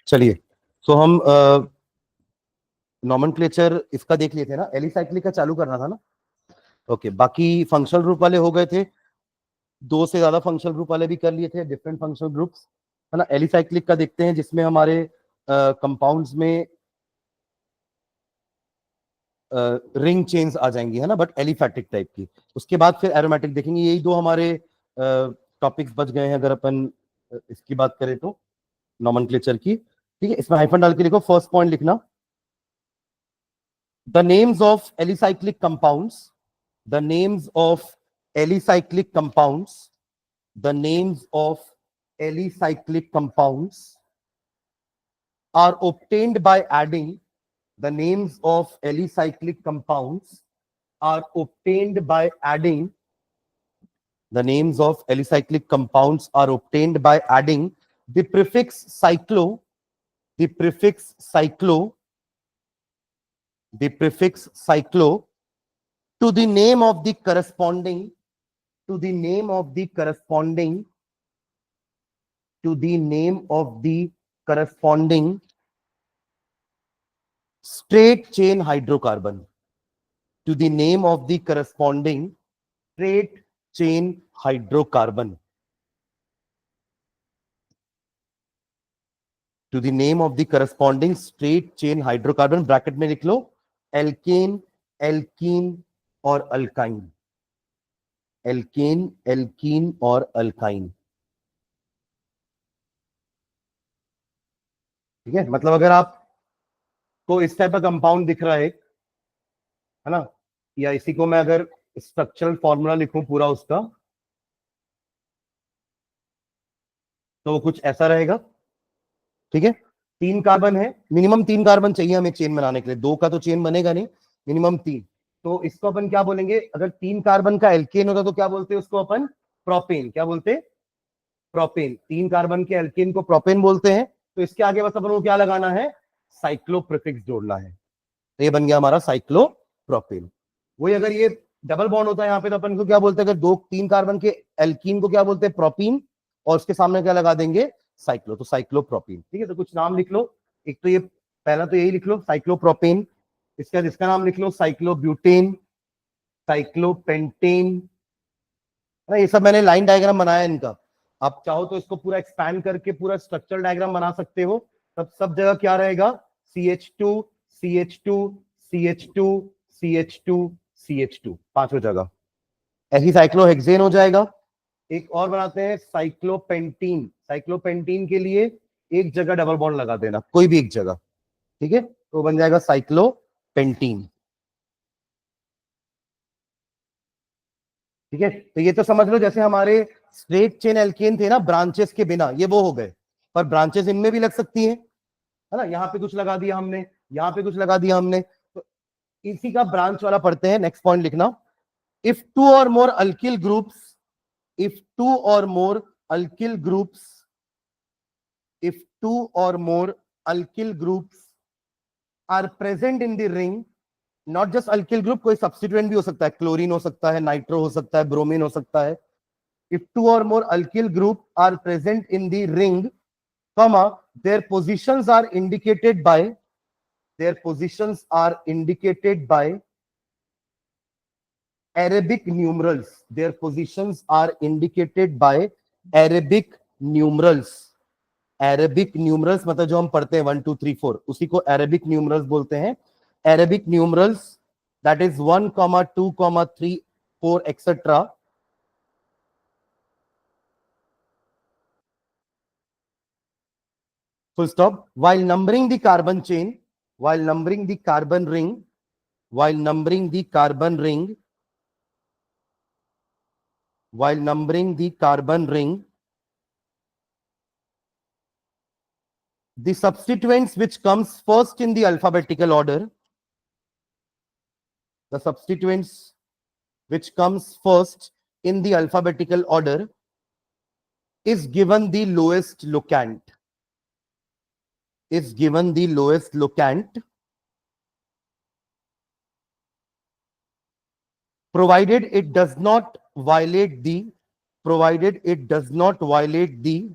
चलिए, तो हम नॉमेनक्लेचर इसका देख लिए थे ना, एलिसाइक्लिक का चालू करना था ना। ओके, बाकी फंक्शनल ग्रुप वाले हो गए थे, 2 से ज्यादा फंक्शनल ग्रुप वाले भी कर लिए थे, डिफरेंट फंक्शनल ग्रुप्स, है ना। एलिसाइक्लिक का देखते हैं, जिसमें हमारे कंपाउंड्स में रिंग चेन्स आ जाएंगी, है ना, बट एलिफैटिक टाइप की। उसके बाद फिर एरोमेटिक देखेंगे। यही 2 हमारे टॉपिक्स बच गए हैं, अगर अपन इसकी बात करें तो, नॉमेनक्लेचर की। ठीक है, इसमें हाइफन डाल के लिखो, फर्स्ट पॉइंट लिखना, the names of alicyclic compounds, the names of alicyclic compounds, the names of alicyclic compounds are obtained by adding, the names of alicyclic compounds are obtained by adding, the names of alicyclic compounds are obtained by adding the prefix cyclo, the prefix cyclo, the prefix cyclo to the name of the corresponding, to the name of the corresponding, to the name of the corresponding straight chain hydrocarbon, to the name of the corresponding straight chain hydrocarbon, to the name of the corresponding straight chain hydrocarbon, bracket में लिख लो alkene, alkene और alkyne, alkene, alkene और alkyne. ठीक है, मतलब अगर आपको इस टाइप का कंपाउंड दिख रहा है ना, या इसी को मैं अगर स्ट्रक्चरल फॉर्मूला लिखूं पूरा उसका, तो वो कुछ ऐसा रहेगा। ठीक है, 3 कार्बन है, मिनिमम 3 कार्बन चाहिए हमें चेन बनाने के लिए, 2 का तो चेन बनेगा नहीं, मिनिमम 3। तो इसको अपन क्या बोलेंगे, अगर 3 कार्बन का एल्केन होता तो क्या बोलते हैं उसको अपन, प्रोपेन। क्या बोलते हैं, प्रोपेन। 3 कार्बन के एल्केन को प्रोपेन बोलते हैं। तो इसके आगे बस अपन को क्या लगाना है, साइक्लो प्रीफिक्स जोड़ना है, तो ये बन गया हमारा साइक्लो प्रोपेन। वही अगर ये डबल बॉन्ड होता है यहाँ पे, तो अपन को क्या बोलते हैं, अगर 3 कार्बन के एल्कीन को क्या बोलते हैं, प्रोपीन, और उसके सामने क्या लगा देंगे, साइक्लो, तो साइक्लोप्रोपीन। ठीक है, तो कुछ नाम लिख लो। एक तो ये पहला तो यही लिख लो, साइक्लोप्रोपेन। इसका नाम लिख लो साइक्लोब्यूटेन, साइक्लोपेंटेन, है ना। ये सब मैंने लाइन डायग्राम बनाया इनका, आप चाहो तो इसको पूरा एक्सपैंड करके पूरा स्ट्रक्चरल डायग्राम बना सकते हो। तब सब जगह क्या रहेगा, CH2, CH2, CH2, CH2, CH2, 5 जगह। ऐसी साइक्लोहेक्सेन हो जाएगा। एक और बनाते हैं साइक्लोपेंटीन, साइक्लोपेंटीन के लिए एक जगह डबल बॉन्ड लगा देना, कोई भी एक जगह। ठीक है, तो बन जाएगा साइक्लोपेंटीन। ठीक है, तो ये तो समझ लो जैसे हमारे स्ट्रेट चेन एल्केन थे ना, ब्रांचेस के बिना, ये वो हो गए, पर ब्रांचेस इनमें भी लग सकती हैं, है ना। यहाँ पे कुछ लगा दिया हमने, यहाँ पे कुछ लगा दिया हमने, तो इसी का ब्रांच वाला पढ़ते हैं। नेक्स्ट पॉइंट लिखना, if 2 or more alkyl groups, if 2 or more alkyl groups, if 2 or more alkyl groups are present in the ring, not just alkyl group, कोई सब्स्टिट्यूएंट भी हो सकता है, क्लोरीन हो सकता है, नाइट्रो हो सकता है, ब्रोमीन हो सकता है। If 2 or more alkyl group are present in the ring, comma, their positions are indicated by, their positions are indicated by Arabic numerals, their positions are indicated by Arabic numerals। Arabic numerals मतलब जो हम पढ़ते हैं 1 2 3 4, उसी को Arabic numerals बोलते हैं। Arabic numerals, that is 1, 2, 3, 4, etc. Full stop. While numbering the carbon chain, while numbering the carbon ring, while numbering the carbon ring, while numbering the carbon ring, the substituents which comes first in the alphabetical order, the substituents which comes first in the alphabetical order is given the lowest locant, is given the lowest locant, provided it does not violate the, provided it does not violate the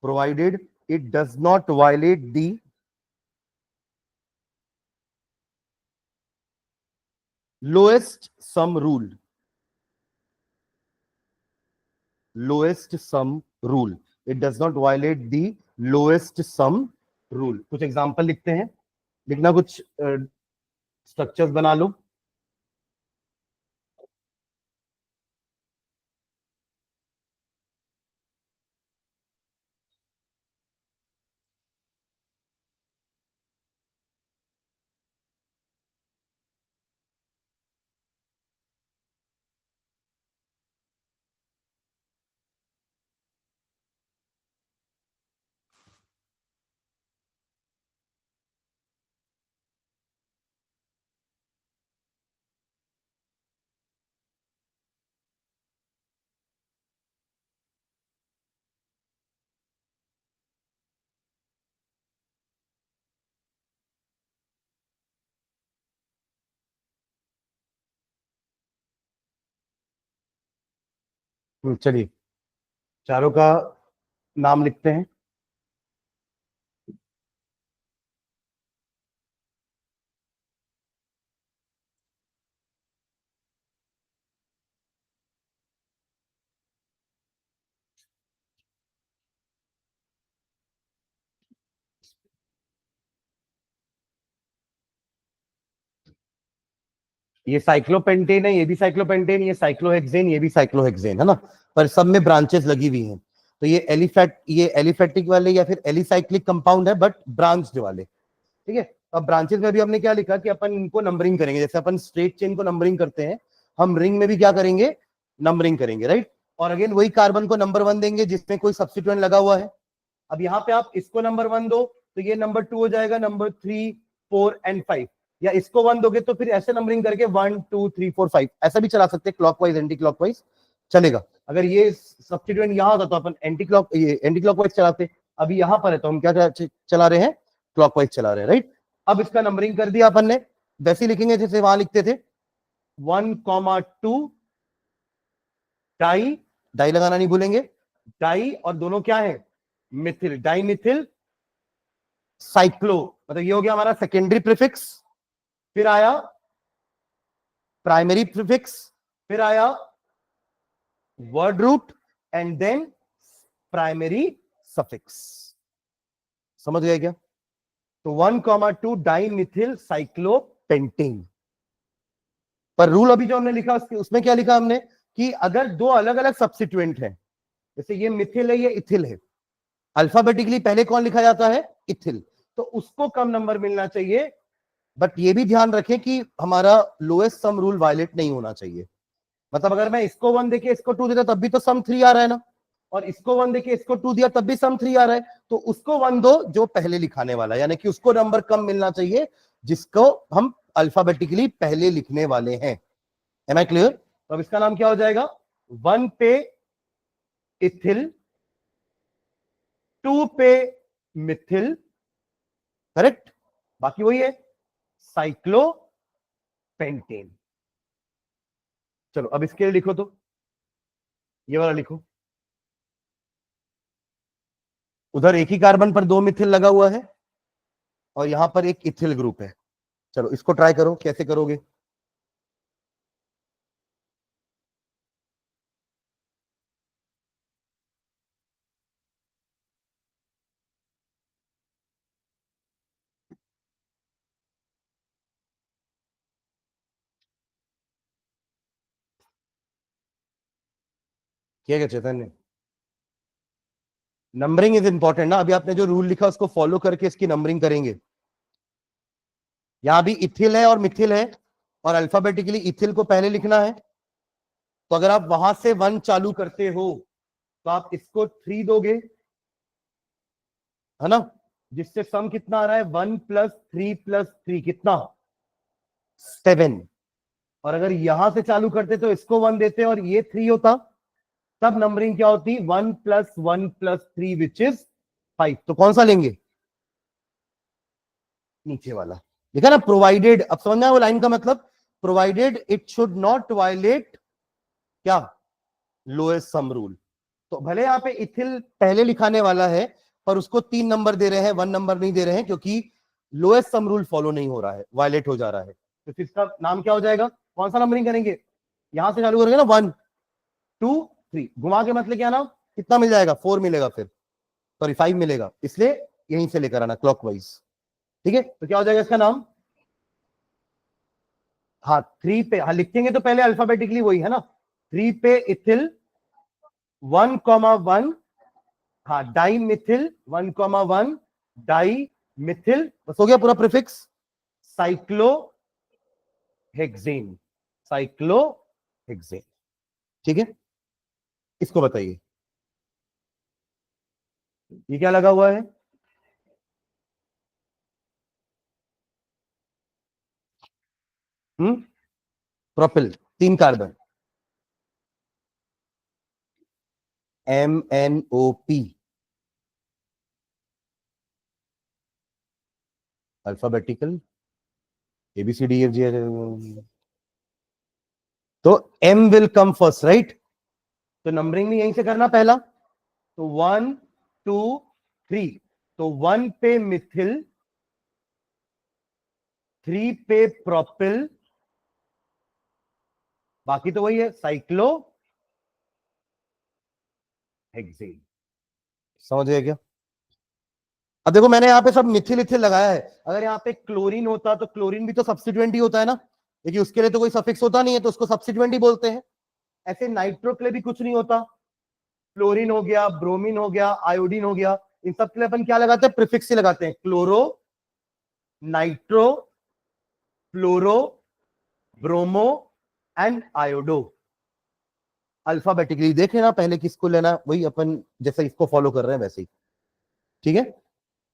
provided it does not violate the lowest sum rule. Lowest sum rule. It does not violate the lowest sum rule. कुछ example लिखते हैं, लिखना कुछ structures बना लो. चलिए चारों का नाम लिखते हैं. ये साइक्लोपेंटेन है, ये भी साइक्लोपेंटेन, ये साइक्लोहेक्सेन, ये भी साइक्लोहेक्सेन, है ना. पर सब में ब्रांचेस लगी हुई हैं. तो ये एलिफेटिक वाले या फिर एलिसाइक्लिक कंपाउंड है, बट ब्रांच्ड वाले. ठीक है. अब ब्रांचेस में भी हमने क्या लिखा कि अपन इनको नंबरिंग करेंगे. जैसे अपन स्ट्रेट चेन को नंबरिंग करते हैं, हम रिंग में भी क्या करेंगे, नंबरिंग करेंगे, राइट. और अगेन वही कार्बन को नंबर 1 देंगे जिसमें कोई सब्स्टिट्यूएंट लगा हुआ है. अब यहाँ पे आप इसको नंबर 1 दो तो ये नंबर 2 हो जाएगा, नंबर 3, 4 एंड 5. या इसको 1 दोगे तो फिर ऐसे नंबरिंग करके 1, 2, 3, 4, 5 ऐसा भी चला सकते हैं, क्लॉकवाइज एंटी क्लॉकवाइज चलेगा. अगर ये सब्स्टिट्यूएंट यहाँ होता तो अपन एंटी क्लॉकवाइज चलाते. अभी यहाँ पर है तो हम क्या चला रहे हैं, क्लॉकवाइज चला रहे हैं, राइट. अब इसका नंबरिंग कर दिया अपन ने, वैसे ही लिखेंगे जैसे वहां लिखते थे. 1,2 डाई, डाई लगाना नहीं भूलेंगे, डाई और दोनों क्या है, मिथिल, डाई मिथिल साइक्लो. मतलब ये हो गया हमारा सेकेंडरी प्रीफिक्स, फिर आया प्राइमरी प्रीफिक्स, फिर आया word root and then primary suffix. समझ गए क्या. तो 1,2 डाई मिथिल साइक्लोपेंटेन. पर रूल अभी जो हमने लिखा उसमें क्या लिखा हमने कि अगर दो अलग अलग सब्स्टिट्यूएंट हैं, जैसे ये मिथिल है, ये इथिल है, अल्फाबेटिकली पहले कौन लिखा जाता है, इथिल, तो उसको कम नंबर मिलना चाहिए. बट ये भी ध्यान रखें कि हमारा लोएस्ट सम रूल वायलेट नहीं होना चाहिए. मतलब अगर मैं इसको 1 देके इसको 2 देता तब भी तो सम 3 आ रहा है ना, और इसको 1 देके इसको 2 दिया तब भी सम 3 आ रहा है. तो उसको 1 दो जो पहले लिखाने वाला, यानी कि उसको नंबर कम मिलना चाहिए जिसको हम अल्फाबेटिकली पहले लिखने वाले हैं. Am I clear. तो अब इसका नाम क्या हो जाएगा, 1 पे इथिल, 2 पे मिथिल, करेक्ट. बाकी वही है, साइक्लोपेंटेन. चलो अब इसके लिए लिखो, तो ये वाला लिखो. उधर एक ही कार्बन पर 2 मिथिल लगा हुआ है और यहां पर एक इथिल ग्रुप है. चलो इसको ट्राई करो, कैसे करोगे. क्या क्या चैतन्य, नंबरिंग इज इंपॉर्टेंट ना. अभी आपने जो रूल लिखा उसको फॉलो करके इसकी नंबरिंग करेंगे. यहां भी इथिल है और मिथिल है और अल्फाबेटिकली इथिल को पहले लिखना है. तो अगर आप वहां से 1 चालू करते हो तो आप इसको 3 दोगे, है ना, जिससे सम कितना आ रहा है, 1 + 3 + 3 कितना, 7. और अगर यहां से चालू करते तो इसको 1 देते और ये 3 होता, तब नंबरिंग क्या होती, 1 + 1 + 3 विच इज 5. तो कौन सा लेंगे, नीचे वाला. देखा ना, प्रोवाइडेड. अब समझ में वो लाइन का मतलब, provided it should not violate क्या, लोएस्ट सम रूल. तो भले यहाँ पे इथिल पहले लिखाने वाला है, पर उसको 3 नंबर दे रहे हैं, 1 नंबर नहीं दे रहे हैं, क्योंकि लोएस्ट सम रूल फॉलो नहीं हो रहा है, वायलेट हो जा रहा है। तो फिर इसका नाम क्या हो जाएगा? कौन सा नंबरिंग करेंगे? यहां से चालू करेंगे ना, 1 2 3, घुमा के मतलब क्या नाम, कितना मिल जाएगा? 4 मिलेगा, फिर सॉरी 5 मिलेगा, इसलिए यहीं से लेकर आना क्लॉकवाइज। ठीक है, तो क्या हो जाएगा इसका नाम? हाँ 3 पे, हाँ लिखेंगे तो पहले अल्फाबेटिकली वही है ना, 3 पे इथिल 1,1, हाँ डाई मिथिल 1,1 डाई मिथिल, बस हो गया पूरा prefix. Cyclo hexane, cyclo hexane. ठीक है, इसको बताइए ये क्या लगा हुआ है? Propyl, 3 carbon, MnO, alphabetical ABCDEFG, तो M will come first, right? तो नंबरिंग भी यहीं से करना पहला, तो 1 2 3, तो 1 पे मिथिल, 3 पे प्रोपिल, बाकी तो वही है साइक्लो हेक्सेन। समझ गए क्या? अब देखो मैंने यहाँ पे सब मिथिल इथिल लगाया है, अगर यहाँ पे क्लोरीन होता तो क्लोरीन भी तो सब्स्टिट्यूएंट ही होता है ना, लेकिन उसके लिए तो कोई सफिक्स होता नहीं है, तो उसको सब्स्टिट्यूएंट ही बोलते हैं। ऐसे नाइट्रो के लिए भी कुछ नहीं होता, क्लोरीन हो गया, ब्रोमीन हो गया, आयोडीन हो गया, इन सब के लिए अपन क्या लगाते हैं? प्रीफिक्स ही लगाते हैं, chloro, nitro, fluoro, bromo and iodo. Alphabetically देख लेना पहले किसको लेना, वही अपन जैसे इसको फॉलो कर रहे हैं वैसे ही। ठीक है,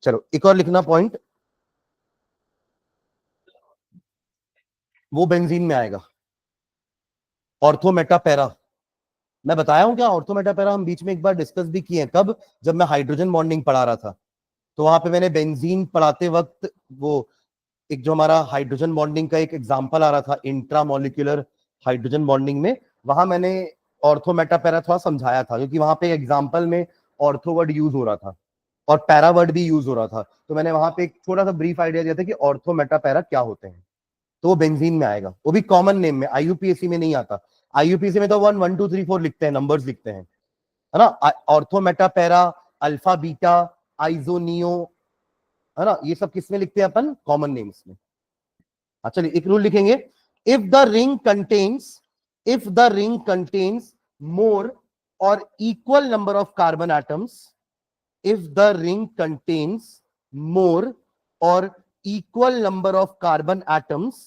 चलो एक और लिखना पॉइंट, वो बेंजीन में आएगा, ऑर्थो पैरा। मैं बताया हूं क्या ऑर्थो पैरा? हम बीच में एक बार डिस्कस भी किए हैं, कब? जब मैं हाइड्रोजन बॉन्डिंग पढ़ा रहा था, तो वहां पे मैंने बेंजीन पढ़ाते वक्त वो एक जो हमारा हाइड्रोजन बॉन्डिंग का एक एग्जांपल आ रहा था, इंट्रामोलिकुलर हाइड्रोजन बॉन्डिंग में, वहां मैंने ऑर्थो पैरा थोड़ा समझाया था, क्योंकि वहां पे एग्जांपल में ऑर्थो वर्ड यूज हो रहा था और पैरा वर्ड भी यूज हो रहा था, तो मैंने वहां पे एक छोटा सा ब्रीफ आइडिया दिया था कि ऑर्थो पैरा क्या होते हैं। तो वो बेंजीन में आएगा, वो भी कॉमन नेम में, आईयूपीएसी में नहीं आता। आईयूपीएसी में तो 1 1 2 3 4 लिखते हैं, नंबर्स लिखते हैं, है ना? ऑर्थो पैरा, अल्फा बीटा, आइजोनियो, है ना, ये सब किस में लिखते हैं अपन? कॉमन नेम्स में। चलिए एक रूल लिखेंगे, if the ring contains, if the ring contains more or equal number of carbon atoms, if the ring contains more or equal number of carbon atoms,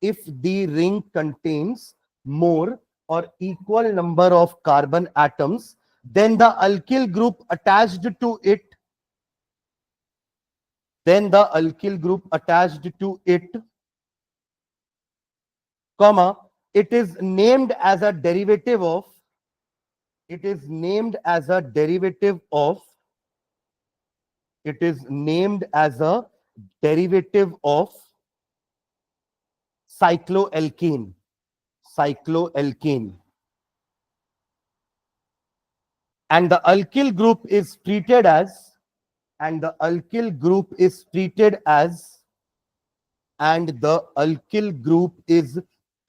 if the ring contains more or equal number of carbon atoms, then the alkyl group attached to it, then the alkyl group attached to it, comma, it is named as a derivative of, it is named as a derivative of, it is named as a derivative of cycloalkane, cycloalkane, and the alkyl group is treated as, and the alkyl group is treated as, and the alkyl group is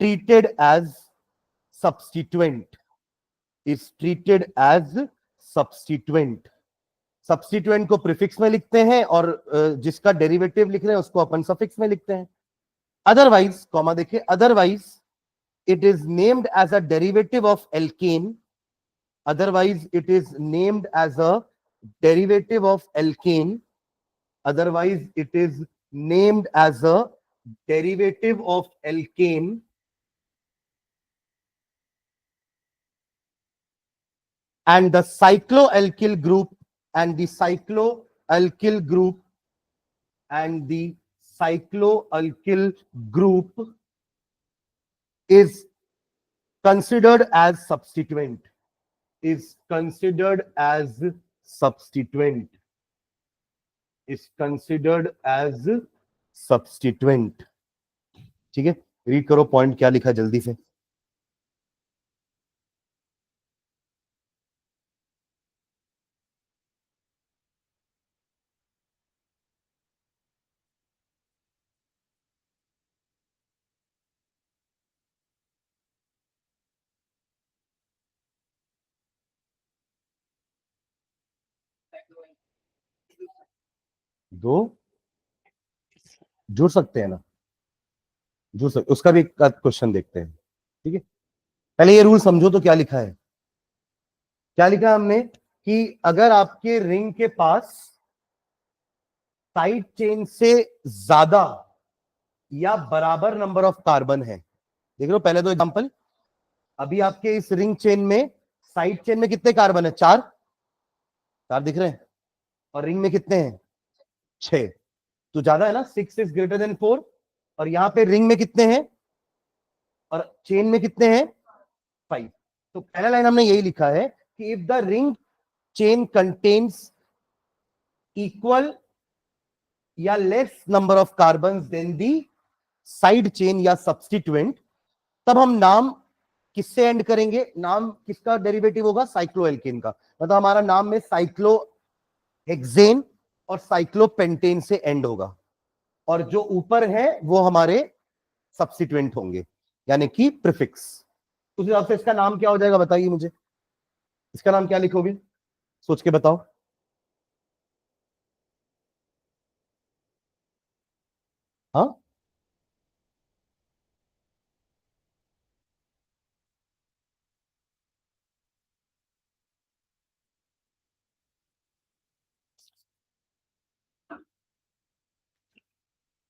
treated as substituent, is treated as substituent। Substituent को prefix में लिखते हैं और जिसका derivative लिख रहे हैं उसको अपन सफिक्स में लिखते हैं। अदरवाइज, कॉमा देखिए, otherwise it is named as a derivative of alkane, otherwise it is named as a derivative of alkane, otherwise it is named as a derivative of alkane, and the cycloalkyl group, and the cycloalkyl group, and the cycloalkyl group is considered as substituent, is considered as substituent, is considered as substituent। ठीक है, read करो point क्या लिखा जल्दी से। दो जुड़ सकते हैं ना, जुड़ सकते, उसका भी एक क्वेश्चन देखते हैं। ठीक है, पहले ये रूल समझो तो क्या लिखा है। क्या लिखा है हमने कि अगर आपके रिंग के पास साइड चेन से ज्यादा या बराबर नंबर ऑफ कार्बन है, देख लो पहले दो एग्जांपल। अभी आपके इस रिंग चेन में साइड चेन में कितने कार्बन है? चार, चार दिख रहे हैं। और रिंग में कितने हैं? छह। तो ज्यादा है ना, 6 इज ग्रेटर देन 4। और यहां पे रिंग में कितने हैं और चेन में कितने हैं? 5। तो पहला लाइन हमने यही लिखा है कि if the ring chain contains equal या less number of carbon then the side chain या सब्स्टिट्यूएंट, तब हम नाम किससे एंड करेंगे? नाम किसका डेरिवेटिव होगा? साइक्लोएल्केन का। मतलब हमारा नाम में साइक्लोहेक्सेन और साइक्लोपेंटेन से एंड होगा, और जो ऊपर है वो हमारे सब्स्टिट्यूएंट होंगे, यानी कि प्रीफिक्स। उस हिसाब से इसका नाम क्या हो जाएगा बताइए मुझे, इसका नाम क्या लिखोगे? सोच के बताओ। हाँ,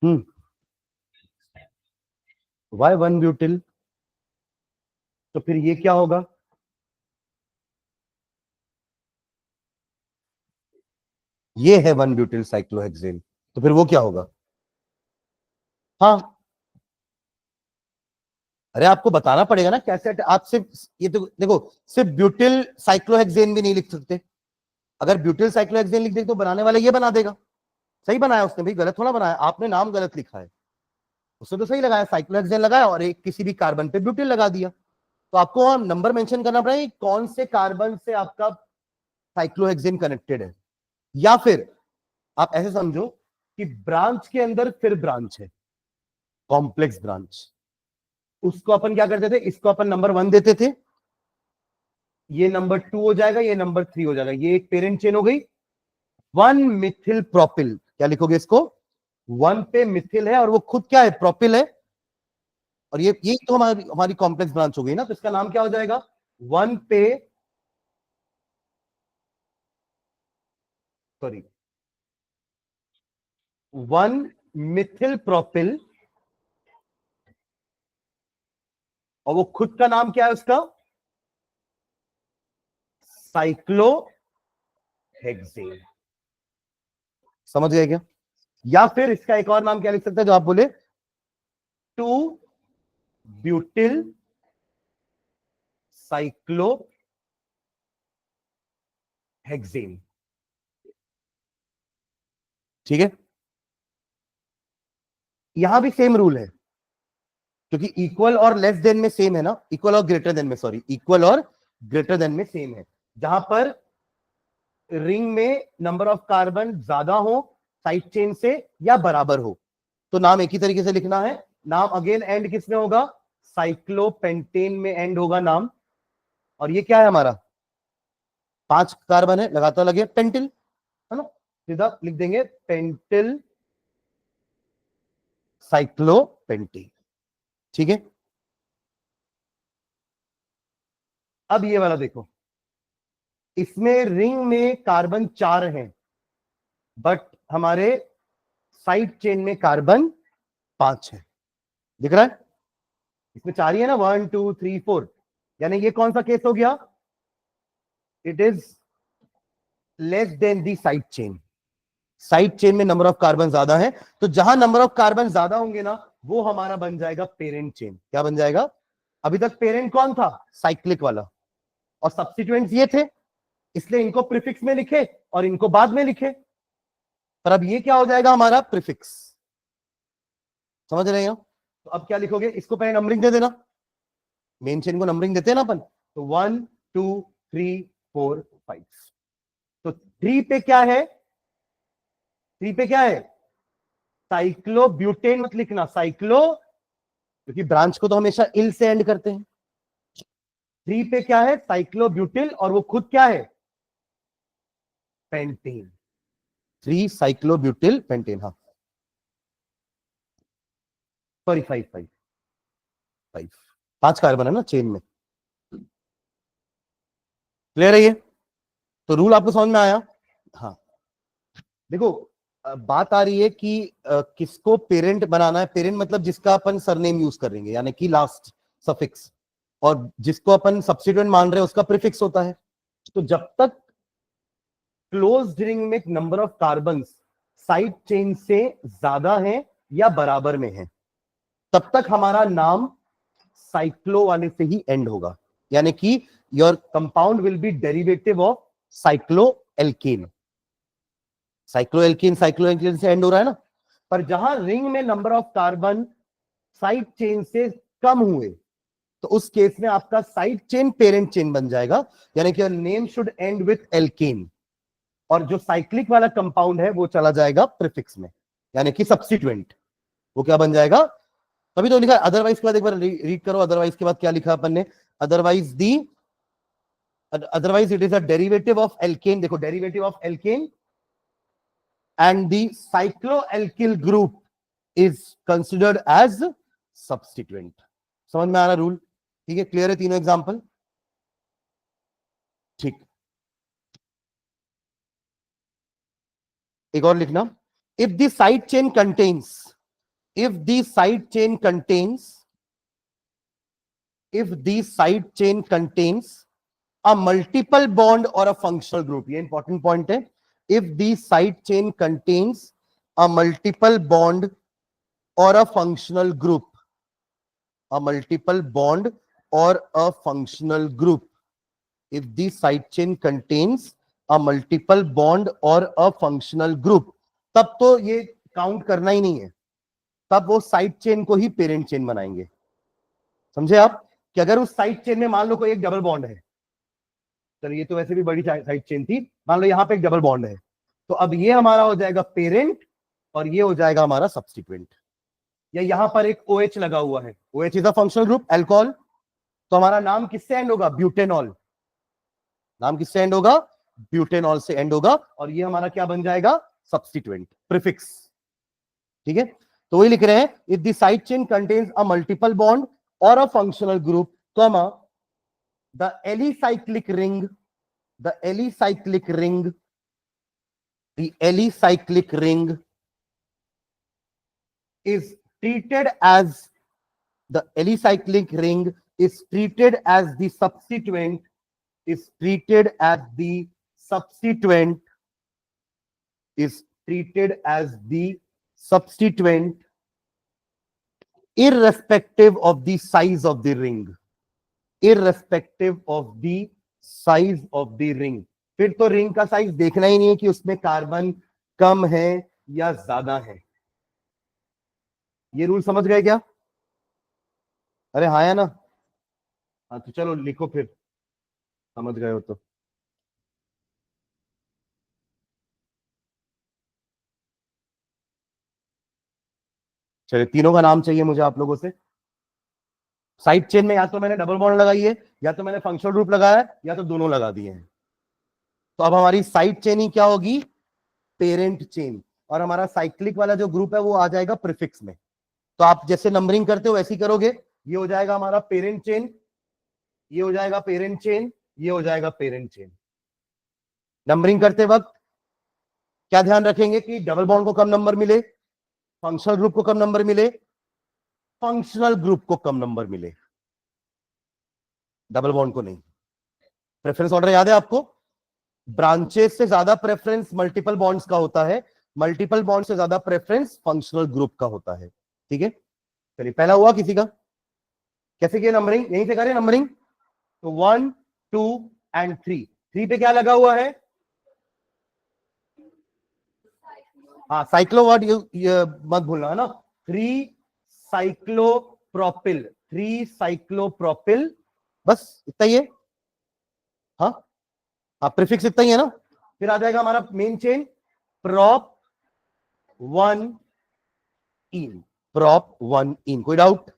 हम्म, वाई वन ब्यूटिल। तो फिर ये क्या होगा? ये है वन ब्यूटिल साइक्लोहेक्सेन, तो फिर वो क्या होगा? हाँ, अरे आपको बताना पड़ेगा ना कैसे। आप सिर्फ ये तो देखो, सिर्फ ब्यूटिल साइक्लोहेक्सेन भी नहीं लिख सकते। अगर ब्यूटिल साइक्लोहेक्सेन लिख दे तो बनाने वाला ये बना देगा। सही बनाया उसने भाई, गलत थोड़ा बनाया। आपने नाम गलत लिखा है, उसने तो सही लगाया, साइक्लोहेक्सेन लगाया और एक किसी भी कार्बन पे ब्यूटिल लगा दिया। तो आपको वहां नंबर मेंशन करना पड़ेगा कि कौन से कार्बन से आपका साइक्लोहेक्सेन कनेक्टेड है। या फिर आप ऐसे समझो कि ब्रांच के अंदर फिर ब्रांच है, कॉम्प्लेक्स ब्रांच। उसको अपन क्या करते थे? इसको अपन नंबर 1 देते थे, ये नंबर 2 हो जाएगा, ये नंबर 3 हो जाएगा। ये एक पेरेंट चेन हो गई। 1 मिथिल प्रोपिल, क्या लिखोगे इसको? 1 पे मिथिल है और वो खुद क्या है? प्रोपिल है। और ये तो हमारी हमारी कॉम्प्लेक्स ब्रांच हो गई ना, तो इसका नाम क्या हो जाएगा? 1 पे, सॉरी, 1 मिथिल प्रोपिल। और वो खुद का नाम क्या है उसका? साइक्लोहेक्सेन। समझ गए क्या? या फिर इसका एक और नाम क्या लिख सकते हैं जो आप बोले? 2 ब्यूटिल साइक्लोहेक्सेन। ठीक है, यहां भी सेम रूल है, क्योंकि इक्वल और लेस देन में सेम है ना, इक्वल और ग्रेटर देन में, सॉरी, इक्वल और ग्रेटर देन में सेम है। जहां पर रिंग में नंबर ऑफ कार्बन ज्यादा हो साइड चेन से या बराबर हो, तो नाम एक ही तरीके से लिखना है। नाम अगेन एंड किस में होगा? साइक्लोपेंटेन में एंड होगा नाम। और ये क्या है हमारा? 5 कार्बन है, लगातार लगे पेंटिल, है ना, सीधा लिख देंगे पेंटिल साइक्लोपेंटेन। ठीक है, अब ये वाला देखो, इसमें रिंग में कार्बन 4 हैं, बट हमारे साइड चेन में कार्बन 5 है। दिख रहा है? इसमें 4 ही है ना, 1 2 3 4। यानी ये कौन सा केस हो गया? It is less than the side chain. Side chain में नंबर ऑफ कार्बन ज्यादा है, तो जहां नंबर ऑफ कार्बन ज्यादा होंगे ना, वो हमारा बन जाएगा पेरेंट चेन। क्या बन जाएगा? अभी तक पेरेंट कौन था? साइक्लिक वाला, और सब्स्टिट्यूएंट्स ये थे, इसलिए इनको प्रीफिक्स में लिखे और इनको बाद में लिखे। पर अब ये क्या हो जाएगा? हमारा प्रीफिक्स। समझ रहे हो? तो अब क्या लिखोगे? इसको पहले नंबरिंग दे देना, मेन चेन को नंबरिंग देते हैं ना अपन। तो 1 2 3 4 5। तो 3 पे क्या है? 3 पे क्या है? साइक्लोब्यूटेन मत लिखना, साइक्लो, क्योंकि ब्रांच को तो हमेशा इल से एंड करते हैं। 3 पे क्या है? साइक्लोब्यूटिल, और वो खुद क्या है? Pentane, 3 cyclobutyl pentane. हाँ सॉरी 5 5 5, 5 कार्बन है ना चेन में। क्लियर है ये? तो रूल आपको समझ में आया? हाँ देखो बात आ रही है कि किसको पेरेंट बनाना है। पेरेंट मतलब जिसका अपन सरनेम यूज करेंगे, यानी कि लास्ट सफिक्स, और जिसको अपन सब्स्टिट्यूएंट मान रहे हैं उसका प्रीफिक्स होता है। तो जब तक क्लोज्ड रिंग में number of carbon side chain से ज्यादा है या बराबर में है, तब तक हमारा नाम साइक्लो वाले से ही एंड होगा, यानी कि your compound will be derivative of cycloalkane. Cycloalkane से एंड हो रहा है ना। पर जहां रिंग में number of carbon side chain से कम हुए, तो उस केस में आपका साइड चेन पेरेंट चेन बन जाएगा, यानी कि your name should end with alkane, और जो साइक्लिक वाला कंपाउंड है वो चला जाएगा प्रीफिक्स में, यानी कि सब्स्टिट्यूएंट। वो क्या बन जाएगा? तभी तो लिखा है अदरवाइज के बाद, एक बार रीड करो अदरवाइज के बाद क्या लिखा अपन ने। Otherwise it is a derivative of alkane. देखो derivative of alkane and the cycloalkyl group is considered as substituent। समझ में आ रहा रूल? ठीक है, क्लियर है तीनों एग्जांपल? ठीक, एक और लिखना। if the side chain contains if the side chain contains a multiple bond or a functional group, ये इंपॉर्टेंट पॉइंट है। if the side chain contains a multiple bond or a functional group, a multiple bond or a functional group, if the side chain contains a multiple bond or a functional group, तब तो ये count करना ही नहीं है, तब वो side chain को ही parent chain बनाएंगे। समझे आप? कि अगर उस साइड चेन में मान लो कोई एक डबल बॉन्ड है, चलो ये तो वैसे भी बड़ी साइड चेन थी, मान लो यहां पे एक डबल बॉन्ड है, तो अब ये हमारा हो जाएगा पेरेंट और ये हो जाएगा हमारा सब्स्टिट्यूएंट। या यहां पर एक OH लगा हुआ है, OH is a functional group alcohol, तो हमारा नाम किससे एंड होगा? ब्यूटेनॉल। नाम किससे एंड होगा? ब्यूटेनॉल से एंड होगा, और ये हमारा क्या बन जाएगा? Substituent, prefix. ठीक है, तो वही लिख रहे हैं if the side chain contains a multiple bond or a functional group, comma the alicyclic ring the alicyclic ring is treated as the alicyclic ring is treated as the substituent is treated as the substituent is treated as the substituent irrespective of the size of the ring, irrespective of the size of the ring. फिर तो ring का size देखना ही नहीं है कि उसमें carbon कम है या ज्यादा है। ये रूल समझ गए क्या? अरे हाँ या ना? हाँ तो चलो लिखो फिर, समझ गए हो तो। चलिए तीनों का नाम चाहिए मुझे आप लोगों से। साइड चेन में या तो मैंने डबल बॉन्ड लगाई है, या तो मैंने फंक्शनल ग्रुप लगाया है, या तो दोनों लगा दिए हैं। तो अब हमारी साइड चेन ही क्या होगी? Parent chain. और हमारा साइक्लिक वाला जो ग्रुप है वो आ जाएगा प्रीफिक्स में। तो आप जैसे नंबरिंग करते हो वैसे ही करोगे। ये हो जाएगा हमारा पेरेंट चेन, ये हो जाएगा पेरेंट चेन, ये हो जाएगा पेरेंट चेन। नंबरिंग करते वक्त क्या ध्यान रखेंगे कि डबल बॉन्ड को कम नंबर मिले, फंक्शनल ग्रुप को कम नंबर मिले, फंक्शनल ग्रुप को कम नंबर मिले, डबल बॉन्ड को नहीं। प्रेफरेंस ऑर्डर याद है आपको? ब्रांचेस से ज्यादा प्रेफरेंस मल्टीपल बॉन्ड्स का होता है, मल्टीपल बॉन्ड से ज्यादा प्रेफरेंस फंक्शनल ग्रुप का होता है। ठीक है, चलिए पहला हुआ किसी का। कैसे किया नंबरिंग? यहीं से करें नंबरिंग। तो 1 2 एंड 3, 3 पे क्या लगा हुआ है? हाँ साइक्लो वर्ड ये मत भूलना है ना। 3 साइक्लोप्रोपिल, 3 साइक्लोप्रोपिल, बस इतना ही है। हाँ हाँ प्रीफिक्स इतना ही है ना। फिर आ जाएगा हमारा मेन चेन प्रोप 1 इन, प्रोप 1 इन, कोई डाउट?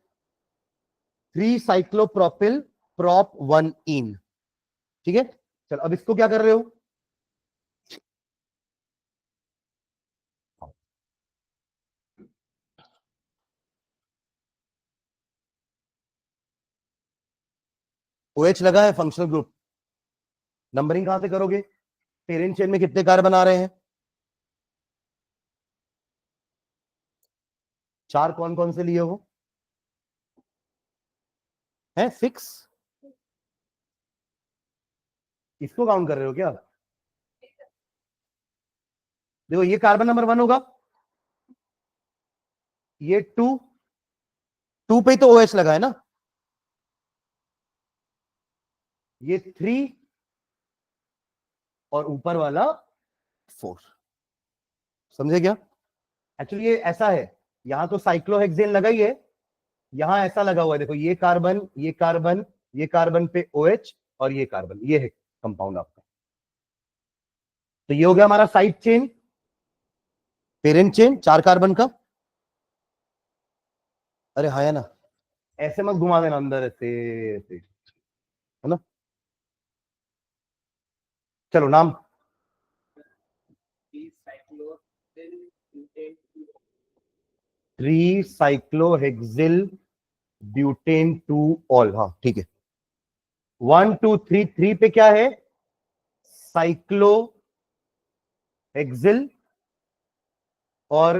3 साइक्लोप्रोपिल प्रोप 1 इन। ठीक है, चलो अब इसको क्या कर रहे हो? OH लगा है, फंक्शनल ग्रुप। नंबरिंग कहां से करोगे? पेरेंट चेन में कितने कार्बन आ रहे हैं? 4 कौन कौन से लिए हो? है 6। इसको काउंट कर रहे हो क्या? देखो ये कार्बन नंबर 1 होगा, ये 2 पे तो OH लगा है ना, ये 3 और ऊपर वाला 4। समझे क्या? एक्चुअली ये ऐसा है, यहां तो साइक्लोहेक्सेन लगा ही है, यहां ऐसा लगा हुआ है, देखो ये कार्बन, ये कार्बन, ये कार्बन पे OH और ये कार्बन, ये है कंपाउंड आपका। तो ये हो गया हमारा side chain, parent chain 4 carbon का। अरे हाँ है ना, ऐसे मत घुमा देना अंदर, ऐसे ऐसे, है ना। चलो नाम, ट्री साइक्लोहेक्सिल ब्यूटेन 2 ऑल। हाँ ठीक है, 1 2 3, 3 पे क्या है? साइक्लोहेक्सिल और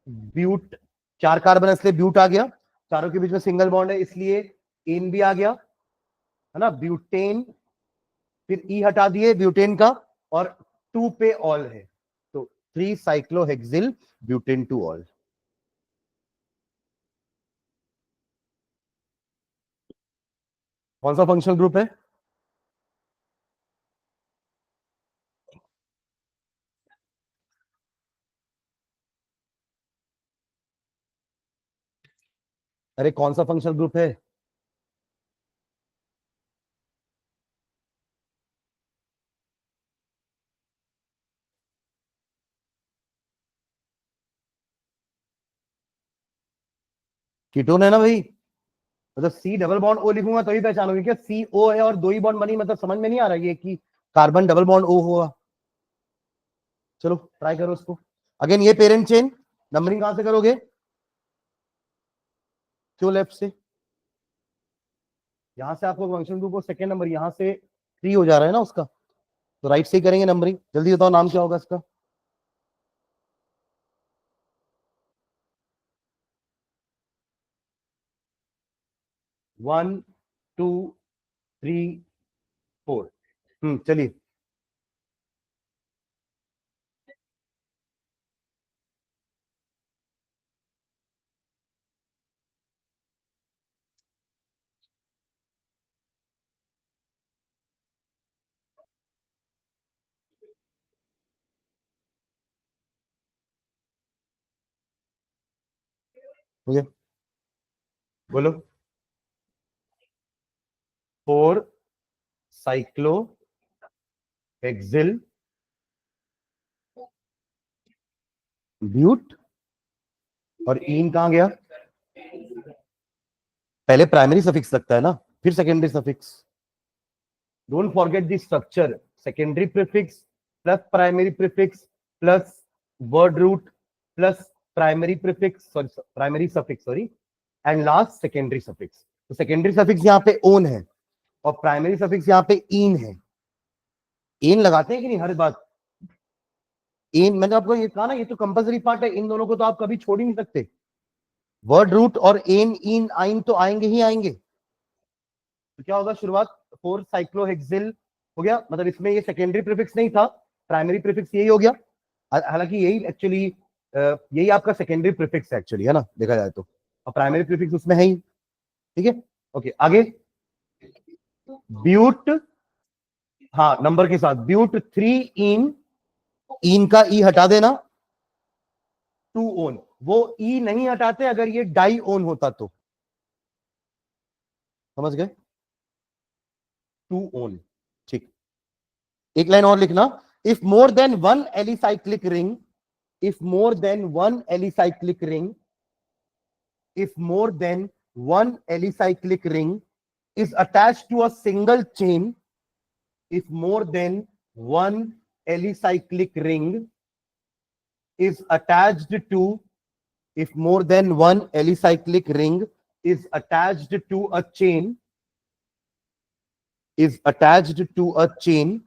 ब्यूट, 4 कार्बन इसलिए ब्यूट आ गया, चारों के बीच में सिंगल बॉन्ड है इसलिए एन भी आ गया, है ना। ब्यूटेन, फिर ई हटा दिए ब्यूटेन का, और 2 पे ऑल है, तो 3 साइक्लोहेक्सिल ब्यूटेन 2 ऑल। कौन सा फंक्शनल ग्रुप है? अरे कौन सा फंक्शनल ग्रुप है? कीटोन है ना भाई, मतलब सी डबल बॉन्ड ओ लिखूंगा तभी पहचानोगे क्या? सी ओ है और 2 ही बॉन्ड बनी, मतलब समझ में नहीं आ रहा ये कि कार्बन डबल बॉन्ड ओ हुआ। चलो ट्राई करो उसको अगेन। ये पेरेंट चेन, नंबरिंग कहां से करोगे? क्यों लेफ्ट से? यहां से आपको फंक्शन ग्रुप और सेकंड नंबर यहां से 3 हो जा रहा है ना उसका, तो राइट से ही करेंगे नंबरिंग। जल्दी बताओ नाम क्या होगा इसका? 1 2 3 4। चलिए। मुझे बोलो। 4 साइक्लो हेक्सिल ब्यूट, और इन कहां गया? पहले प्राइमरी सफिक्स लगता है ना, फिर secondary suffix. Don't forget the structure, secondary prefix plus primary prefix plus word root plus primary prefix, sorry primary suffix, sorry, and last secondary suffix. तो सेकेंडरी सफिक्स यहाँ पे ओन है और प्राइमरी सफिक्स यहाँ पे इन है। इन लगाते हैं कि नहीं हर बात? इन मैंने आपको ये कहा ना, ये तो कंपलसरी पार्ट है, इन दोनों को तो आप कभी छोड़ ही नहीं सकते। वर्ड रूट और एन इन आइन तो आएंगे ही आएंगे। तो क्या होगा शुरुआत? 4 साइक्लोहेक्सिल हो गया, मतलब इसमें ये सेकेंडरी प्रीफिक्स नहीं था, प्राइमरी प्रीफिक्स यही हो गया। हालांकि यही एक्चुअली यही आपका सेकेंडरी प्रीफिक्स है एक्चुअली, है ना, देखा जाए तो, और प्राइमरी प्रीफिक्स उसमें है ही। ठीक है, ओके आगे। ब्यूट, हाँ नंबर के साथ, ब्यूट 3 इन का ई हटा देना, 2 ओन। वो ई नहीं हटाते अगर ये डाई ओन होता तो, समझ गए? 2 ओन। ठीक, एक लाइन और लिखना। If more than one alicyclic ring, if more than one alicyclic ring, if more than one alicyclic ring is attached to a single chain, if more than one alicyclic ring is attached to, if more than one alicyclic ring is attached to a chain, is attached to a chain,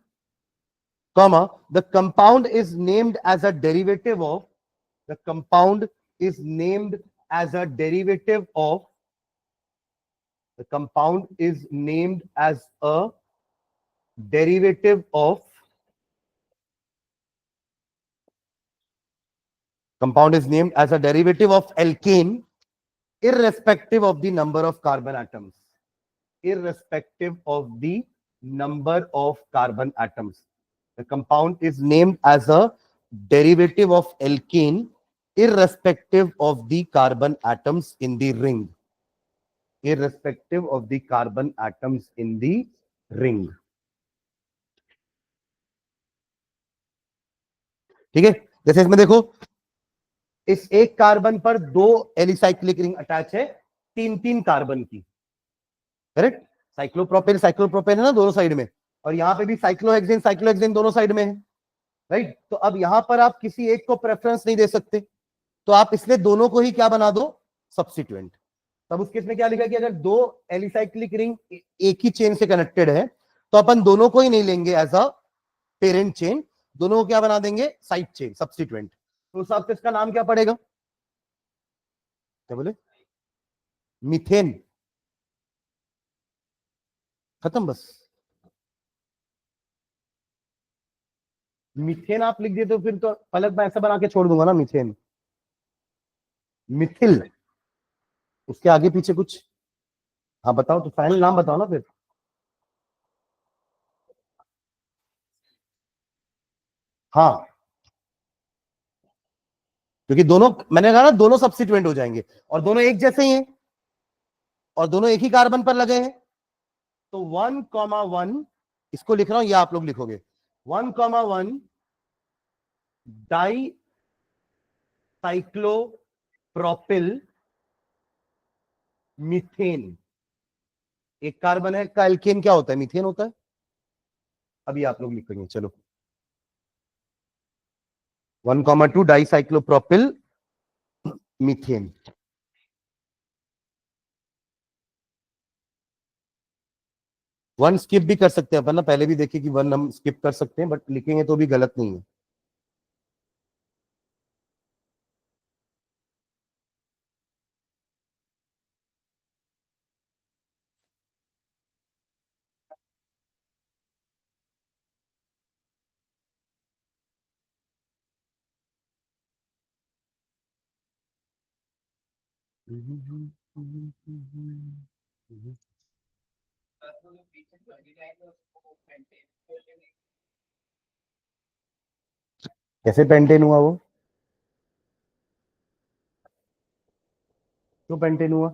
comma, the compound is named as a derivative of, the compound is named as a derivative of, the compound is named as a derivative of, compound is named as a derivative of alkane, irrespective of the number of carbon atoms, irrespective of the number of carbon atoms. The compound is named as a derivative of alkane, irrespective of the carbon atoms in the ring, irrespective of the carbon atoms in the ring. ठीक है, जैसे इसमें देखो, इस एक carbon पर दो alicyclic ring attach है, तीन तीन कार्बन की, करेक्ट। साइक्लोप्रोपेन है ना दोनों साइड में, और यहां पे भी साइक्लोहेक्सेन दोनों साइड में है, राइट। तो अब यहां पर आप किसी एक को प्रेफरेंस नहीं दे सकते, तो आप इसलिए दोनों को ही क्या बना दो, सब्स्टिट्यूएंट। तब उस केस में क्या लिखा कि अगर दो एलिसाइक्लिक रिंग एक ही चेन से कनेक्टेड है, तो अपन दोनों को ही नहीं लेंगे एज अ पेरेंट चेन, दोनों को क्या बना देंगे, साइड चेन, सब्स्टिट्यूएंट। तो उस हिसाब से इसका नाम क्या पड़ेगा, क्या बोले, मीथेन, खत्म बस। मीथेन आप लिख दिए तो फिर तो पलक मैं ऐसा बना के छोड़ दूंगा ना, मीथेन, मिथिल, उसके आगे पीछे कुछ, हाँ बताओ, तो फाइनल नाम बताओ ना फिर। हाँ, क्योंकि दोनों, मैंने कहा ना दोनों सब्स्टिट्यूएंट हो जाएंगे, और दोनों एक जैसे ही हैं, और दोनों एक ही कार्बन पर लगे हैं, तो 1,1, इसको लिख रहा हूं, ये आप लोग लिखोगे, 1,1 डाई साइक्लोप्रोपिल मीथेन। एक कार्बन है का एल्केन क्या होता है, मीथेन होता है। अभी आप लोग लिखेंगे, चलो, 1,2 di cyclopropyl methane. One skip भी कर सकते हैं अपन ना, पहले भी देखे कि वन हम स्किप कर सकते हैं, बट लिखेंगे तो भी गलत नहीं है। कैसे पेंटेन हुआ वो, क्यों पेंटेन हुआ,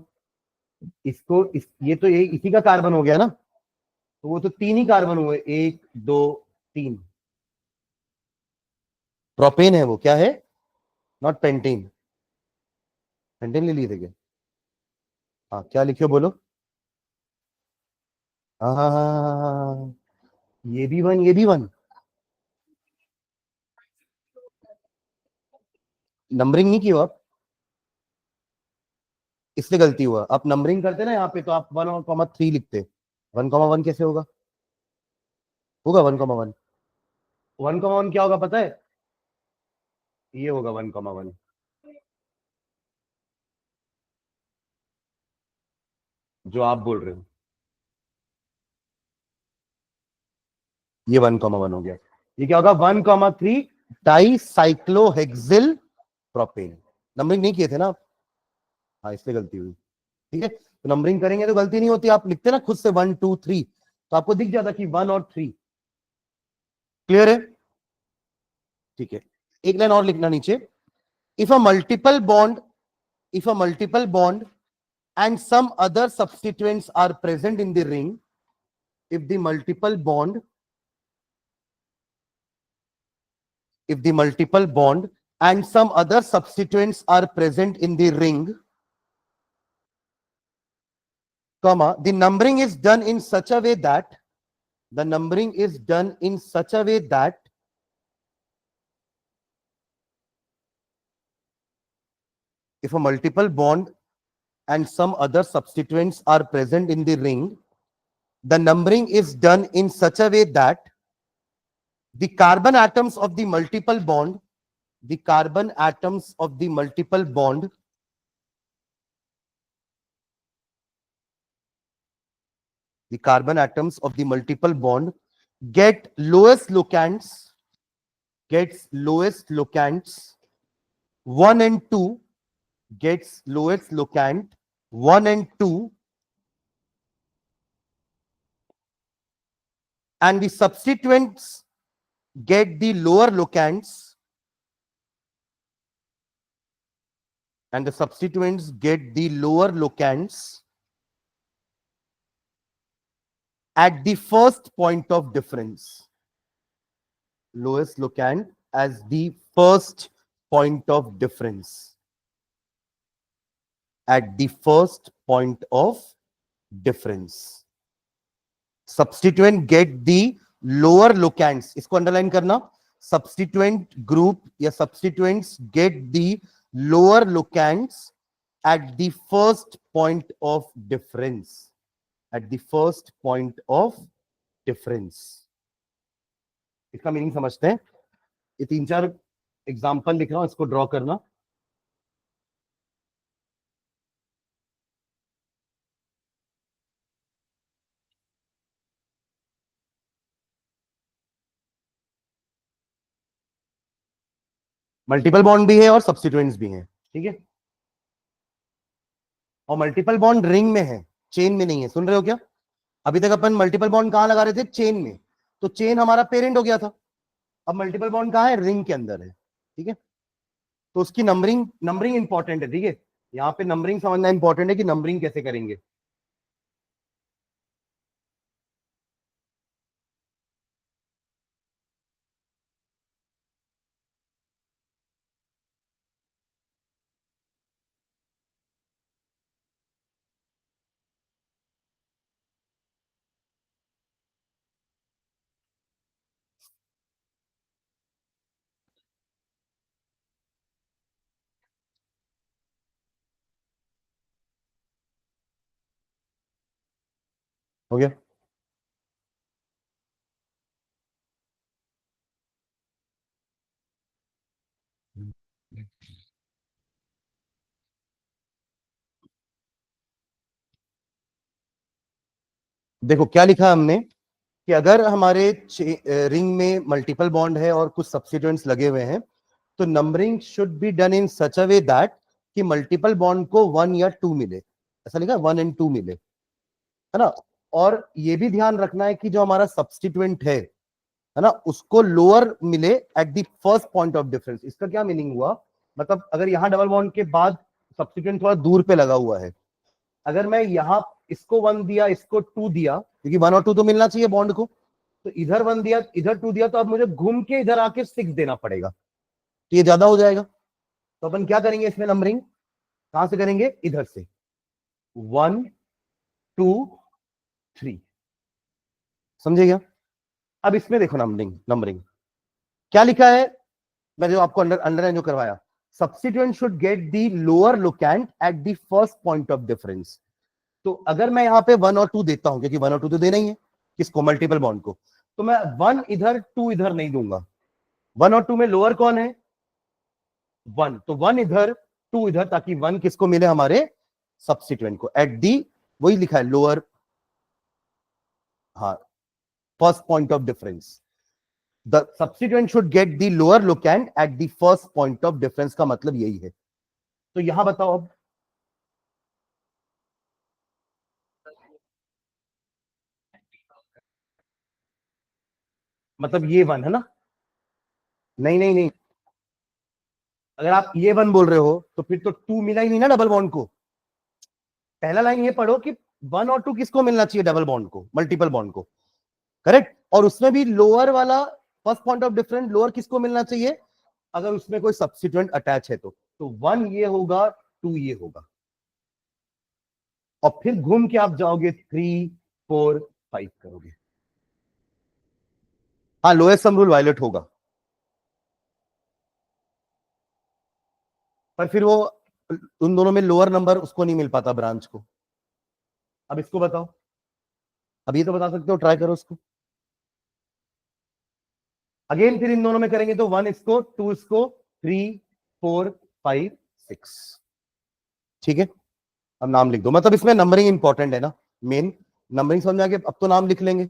ये तो इसी का कार्बन हो गया ना, तो वो तो तीन ही कार्बन हुए, एक दो तीन, प्रोपेन है वो, क्या है, नॉट पेंटेन, पेंटेन ले लिए थे क्या, हाँ क्या लिखियो बोलो, हाँ हाँ हाँ हाँ हाँ, हाँ, हाँ। ये भी वन, ये भी वन, नंबरिंग नहीं किया आप, इसलिए गलती हुआ। आप नंबरिंग करते ना यहाँ पे, तो आप 1,3 लिखते, 1,1 कैसे होगा, होगा 1,1, 1,1 क्या होगा पता है, ये होगा 1,1, जो आप बोल रहे हो, ये 1,1 हो गया। ये क्या होगा, 1,3 डाई साइक्लोहेक्सिल प्रोपेन। नंबरिंग नहीं किए थे ना आप, हाँ इसलिए गलती हुई, ठीक है। तो नंबरिंग करेंगे तो गलती नहीं होती, आप लिखते ना खुद से 1 2 3, तो आपको दिख जाता कि 1 और 3, क्लियर है, ठीक है। एक लाइन और लिखना नीचे, if a multiple bond, if a multiple bond and some other substituents are present in the ring, if the multiple bond, if the multiple bond and some other substituents are present in the ring, comma, the numbering is done in such a way that, the numbering is done in such a way that if a multiple bond and some other substituents are present in the ring, the numbering is done in such a way that the carbon atoms of the multiple bond, the carbon atoms of the multiple bond the carbon atoms of the multiple bond get lowest locants, gets lowest locants 1 and 2, gets lowest locant 1 and 2, and the substituents get the lower locants, and the substituents get the lower locants at the first point of difference. Lowest locant as the first point of difference. At the first point of difference. Substituent get the lower locants. इसको underline करना. Substituent group या substituents get the lower locants at the first point of difference. At the first point of difference. इसका meaning समझते हैं. ये 3-4 example लिख रहा हूं, इसको ड्रॉ करना. मल्टीपल बॉन्ड भी है और सब्स्टिट्यूएंट्स भी हैं. ठीक है. और मल्टीपल बॉन्ड रिंग में है, चेन में नहीं है. सुन रहे हो क्या? अभी तक अपन मल्टीपल बॉन्ड कहां लगा रहे थे? चेन में. तो चेन हमारा पेरेंट हो गया था. अब मल्टीपल बॉन्ड कहां है? रिंग के अंदर है. ठीक है. तो उसकी नंबरिंग इंपॉर्टेंट है. ठीक है. यहाँ पे नंबरिंग समझना इंपॉर्टेंट है कि नंबरिंग कैसे करेंगे. हो गया. देखो क्या लिखा हमने कि अगर हमारे रिंग में मल्टीपल बॉन्ड है और कुछ सब्स्टिट्यूएंट्स लगे हुए हैं, तो numbering should be done in such a way that कि मल्टीपल बॉन्ड को 1 या 2 मिले. ऐसा लिखा 1 and 2 मिले, है ना. और ये भी ध्यान रखना है कि जो हमारा सब्स्टिट्यूएंट है ना, उसको लोअर मिले at the first point of difference. इसका क्या मीनिंग हुआ? मतलब अगर यहाँ डबल बॉन्ड के बाद सब्स्टिट्यूएंट थोड़ा दूर पे लगा हुआ है, अगर मैं यहाँ इसको 1 दिया, इसको 2 दिया, क्योंकि 1 और 2 तो मिलना चाहिए बॉन्ड को, तो इधर 1 दिया, इधर 2 दिया, तो अब मुझे घूम के इधर आके 6 देना पड़ेगा. तो ये ज्यादा हो जाएगा. तो अपन क्या करेंगे इसमें? नंबरिंग कहां से करेंगे? इधर से. 1 2 3. समझे क्या? अब इसमें देखो नंबरिंग क्या लिखा है. मैं जो आपको अंडरलाइन जो करवाया, substituent should get the lower locant at the first point of difference. तो अगर मैं यहाँ पे 1 और 2 देता हूं, क्योंकि 1 और 2 तो देना ही है किसको? मल्टीपल बॉन्ड को, तो मैं 1 इधर 2 इधर नहीं दूंगा. 1 और 2 में लोअर कौन है? 1. तो 1 इधर 2 इधर, ताकि 1 किसको मिले? हमारे सब्स्टिट्यूएंट को. एट दी, वही लिखा है लोअर, हाँ, first point of difference. The substituent should get the lower locant at the first point of difference का मतलब यही है. तो यहां बताओ अब, मतलब ये 1 है ना? नहीं नहीं नहीं, अगर आप ये 1 बोल रहे हो तो फिर तो 2 मिला ही नहीं ना डबल बॉन्ड को. पहला लाइन ये पढ़ो कि 1 और 2 किसको मिलना चाहिए? डबल बॉन्ड को, मल्टीपल बॉन्ड को. करेक्ट. और उसमें भी लोअर वाला first point of difference lower किसको मिलना चाहिए? अगर उसमें कोई सब्स्टिट्यूएंट अटैच है तो 1 ये होगा, 2 ये होगा, और फिर घूम के आप जाओगे 3 4 5 करोगे. हाँ, लोएस्ट सम रूल वायलेट होगा, पर फिर वो उन दोनों में लोअर नंबर उसको नहीं मिल पाता, ब्रांच को. अब इसको बताओ. अब ये तो बता सकते हो, ट्राई करो उसको अगेन। फिर इन दोनों में करेंगे तो 1 इसको, 2 इसको, 3 4 5 6। ठीक है, अब नाम लिख दो। मतलब इसमें नंबरिंग इंपॉर्टेंट है ना, मेन नंबरिंग समझ में आ गया। अब तो नाम लिख लेंगे,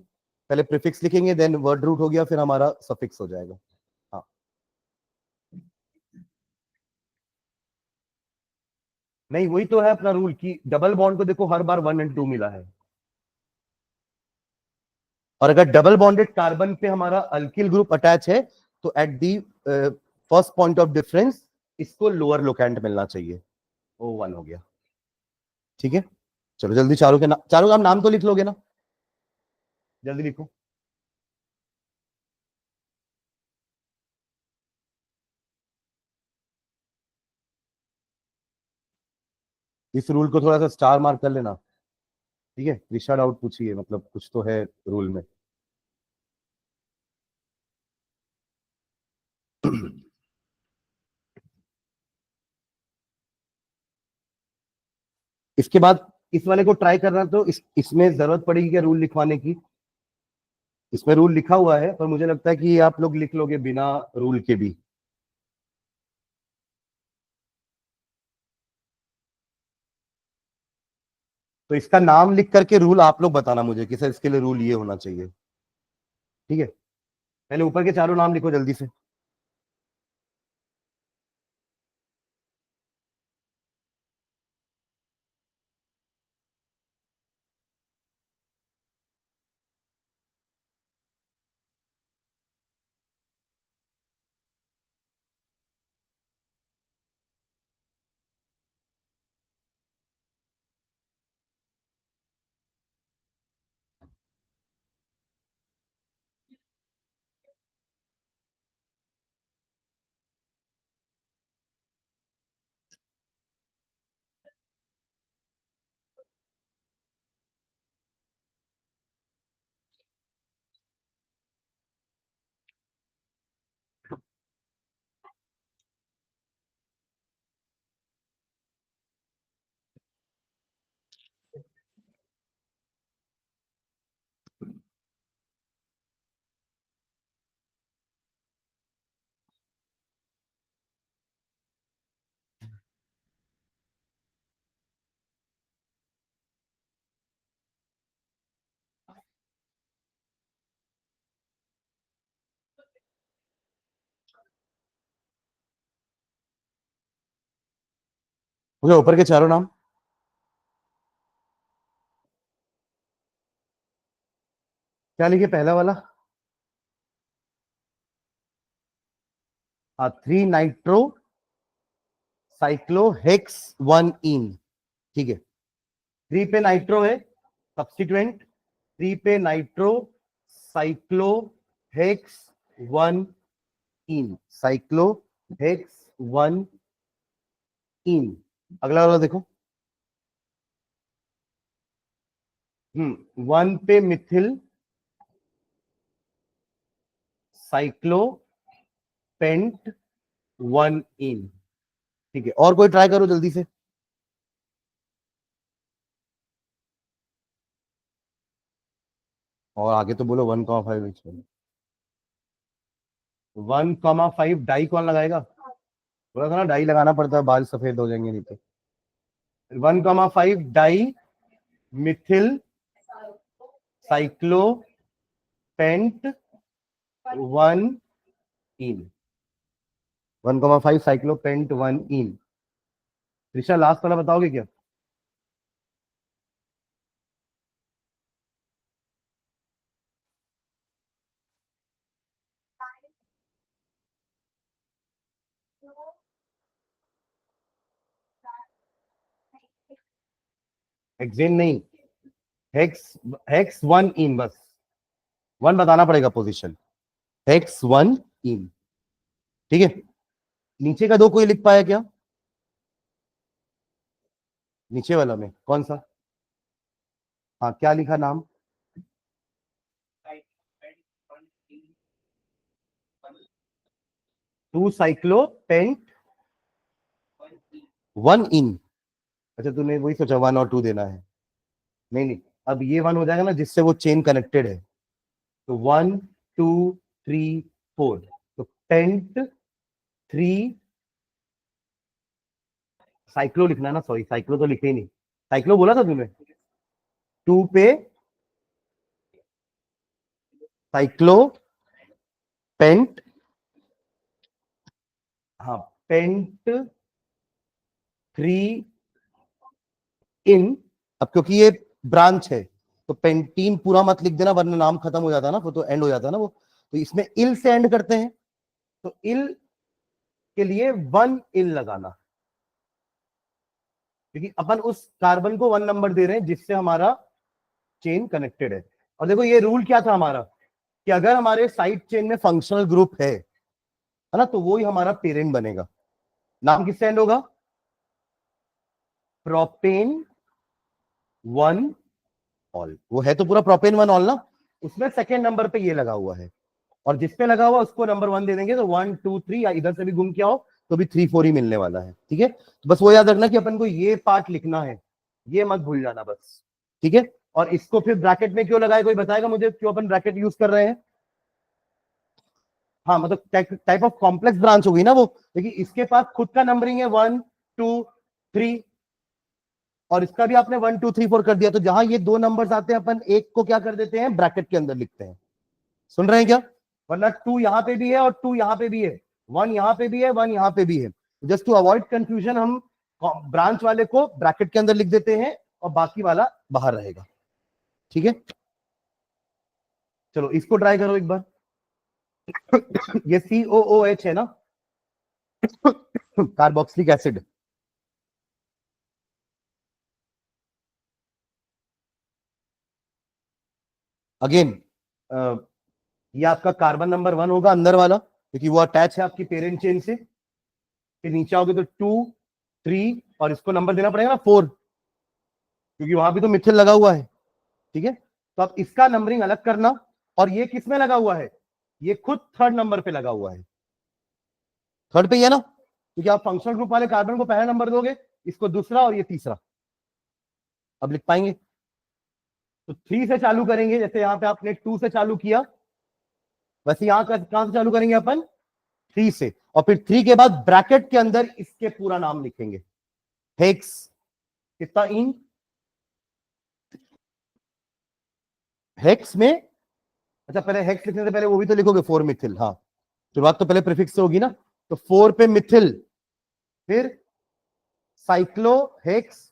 पहले प्रीफिक्स लिखेंगे, देन वर्ड रूट हो गया, फिर हमारा सफिक्स हो जाएगा। हाँ, नहीं वही तो है अपना रूल कि डबल बॉन्ड को देखो हर बार 1 एंड 2 मिला है, और अगर डबल बॉन्डेड कार्बन पे हमारा अल्किल ग्रुप अटैच है तो at the first point of difference इसको लोअर लोकेंट मिलना चाहिए। ओ 1 हो गया। ठीक है, चलो जल्दी चारों के चारों का नाम तो लिख लोगे ना, जल्दी लिखो। इस रूल को थोड़ा सा स्टार मार्क कर लेना। ठीक है, ऋषा डाउट पूछिए, मतलब कुछ तो है रूल में। इसके बाद इस वाले को ट्राई करना, तो इसमें जरूरत पड़ेगी क्या रूल लिखवाने की? इसमें रूल लिखा हुआ है, पर मुझे लगता है कि आप लोग लिख लोगे बिना रूल के भी। तो इसका नाम लिख करके रूल आप लोग बताना मुझे कि सर इसके लिए रूल ये होना चाहिए। ठीक है, पहले ऊपर के चारों नाम लिखो जल्दी से। मुझे ऊपर के चारों नाम क्या लिखे? पहला वाला, हाँ, 3 नाइट्रो साइक्लोहेक्स 1 इन। ठीक है, 3 पे नाइट्रो है सब्स्टिट्यूएंट, 3 पे नाइट्रो साइक्लोहेक्स 1 इन, साइक्लोहेक्स 1 इन। अगला वाला देखो। 1 पे मिथिल साइक्लो पेंट 1 इन। ठीक है, और कोई ट्राई करो जल्दी से। और आगे तो बोलो 1,5 इंच में। 1,5 डाई कौन लगाएगा? बोला था ना डाई लगाना पड़ता है, बाल सफेद हो जाएंगे नहीं तो। 1,5 डाई मिथिल साइक्लो पेंट 1 इन। 1,5 साइक्लो पेंट 1 इन। ऋषा लास्ट वाला बताओगे क्या? हेक्सेन नहीं, हेक्स, हेक्स 1 इन बस, 1 बताना पड़ेगा पोजीशन। हेक्स 1 इन। ठीक है, नीचे का दो कोई लिख पाया क्या? नीचे वाला में कौन सा? हाँ, क्या लिखा नाम? 2 साइक्लो पेंट 1 इन। अच्छा, तूने वही सोचा 1 और 2 देना है? नहीं नहीं, अब ये 1 हो जाएगा ना, जिससे वो चेन कनेक्टेड है, तो 1 2 3 4, तो पेंट 3, साइक्लो लिखना है ना, सॉरी साइक्लो तो लिखे ही नहीं, साइक्लो बोला था तुमने, 2 पे साइक्लो पेंट, हाँ पेंट 3 इन। अब क्योंकि ये ब्रांच है तो पेंटीन पूरा मत लिख देना, वरना नाम खत्म हो जाता है ना, वो तो एंड हो जाता है ना वो, तो इसमें इल से एंड करते हैं, तो इल के लिए 1 इल लगाना, क्योंकि अपन उस कार्बन को 1 नंबर दे रहे हैं जिससे हमारा चेन कनेक्टेड है। और देखो ये रूल क्या था हमारा, कि अगर हमारे साइड चेन में फंक्शनल ग्रुप है ना, तो वो ही हमारा पेरेंट बनेगा। नाम किससे एंड होगा, प्रोपेन 1 ऑल, वो है तो पूरा प्रोपेन 1 ऑल ना, उसमें सेकेंड नंबर पे ये लगा हुआ है, और जिसपे लगा हुआ उसको नंबर 1 दे देंगे, तो 1 2 3, या इधर से भी घूम के आओ तो भी 3 4 ही मिलने वाला है। ठीक है, तो बस वो याद रखना कि अपन को ये पार्ट लिखना है, ये मत भूल जाना बस। ठीक है, और इसको फिर ब्रैकेट में क्यों लगाए, कोई बताएगा मुझे क्यों अपन ब्रैकेट यूज कर रहे हैं? हाँ मतलब टाइप ऑफ कॉम्प्लेक्स ब्रांच होगी ना वो, देखिए इसके पास खुद का नंबरिंग है 1 2 3, और इसका भी आपने 1 2 3 4 कर दिया, तो जहां ये दो नंबर्स आते हैं अपन एक को क्या कर देते हैं, ब्रैकेट के अंदर लिखते हैं। सुन रहे हैं क्या? वरना 2 यहां पे भी है और 2 यहां पे भी है, 1 यहां पे भी है, 1 यहां पे भी है, जस्ट टू अवॉइड कंफ्यूजन हम ब्रांच वाले को ब्रैकेट के अंदर लिख देते हैं और बाकी वाला बाहर रहेगा। ठीक है, चलो इसको ट्राई करो एक बार। ये COOH है ना, कार्बोक्सिलिक एसिड। अगेन ये आपका कार्बन नंबर 1 होगा अंदर वाला, क्योंकि वो अटैच है आपकी पेरेंट चेन से। फिर नीचे आओगे तो 2 3, और इसको नंबर देना पड़ेगा ना 4, क्योंकि वहां भी तो मिथिल लगा हुआ है। ठीक है, तो आप इसका नंबरिंग अलग करना, और ये किस में लगा हुआ है, ये खुद थर्ड नंबर पे लगा हुआ है, थर्ड पे ही है ना, क्योंकि आप फंक्शनल ग्रुप वाले कार्बन को पहला नंबर दोगे, इसको दूसरा, और ये तीसरा। अब लिख पाएंगे, तो 3 से चालू करेंगे, जैसे यहां पे आपने 2 से चालू किया, वैसे यहां कहां से चालू करेंगे अपन, 3 से, और फिर 3 के बाद ब्रैकेट के अंदर इसके पूरा नाम लिखेंगे, हेक्स कितना इन, हेक्स में, अच्छा पहले हेक्स लिखने से पहले वो भी तो लिखोगे 4 मिथिल, हाँ शुरुआत तो पहले प्रीफिक्स से होगी ना, तो 4 पे मिथिल, फिर साइक्लो हेक्स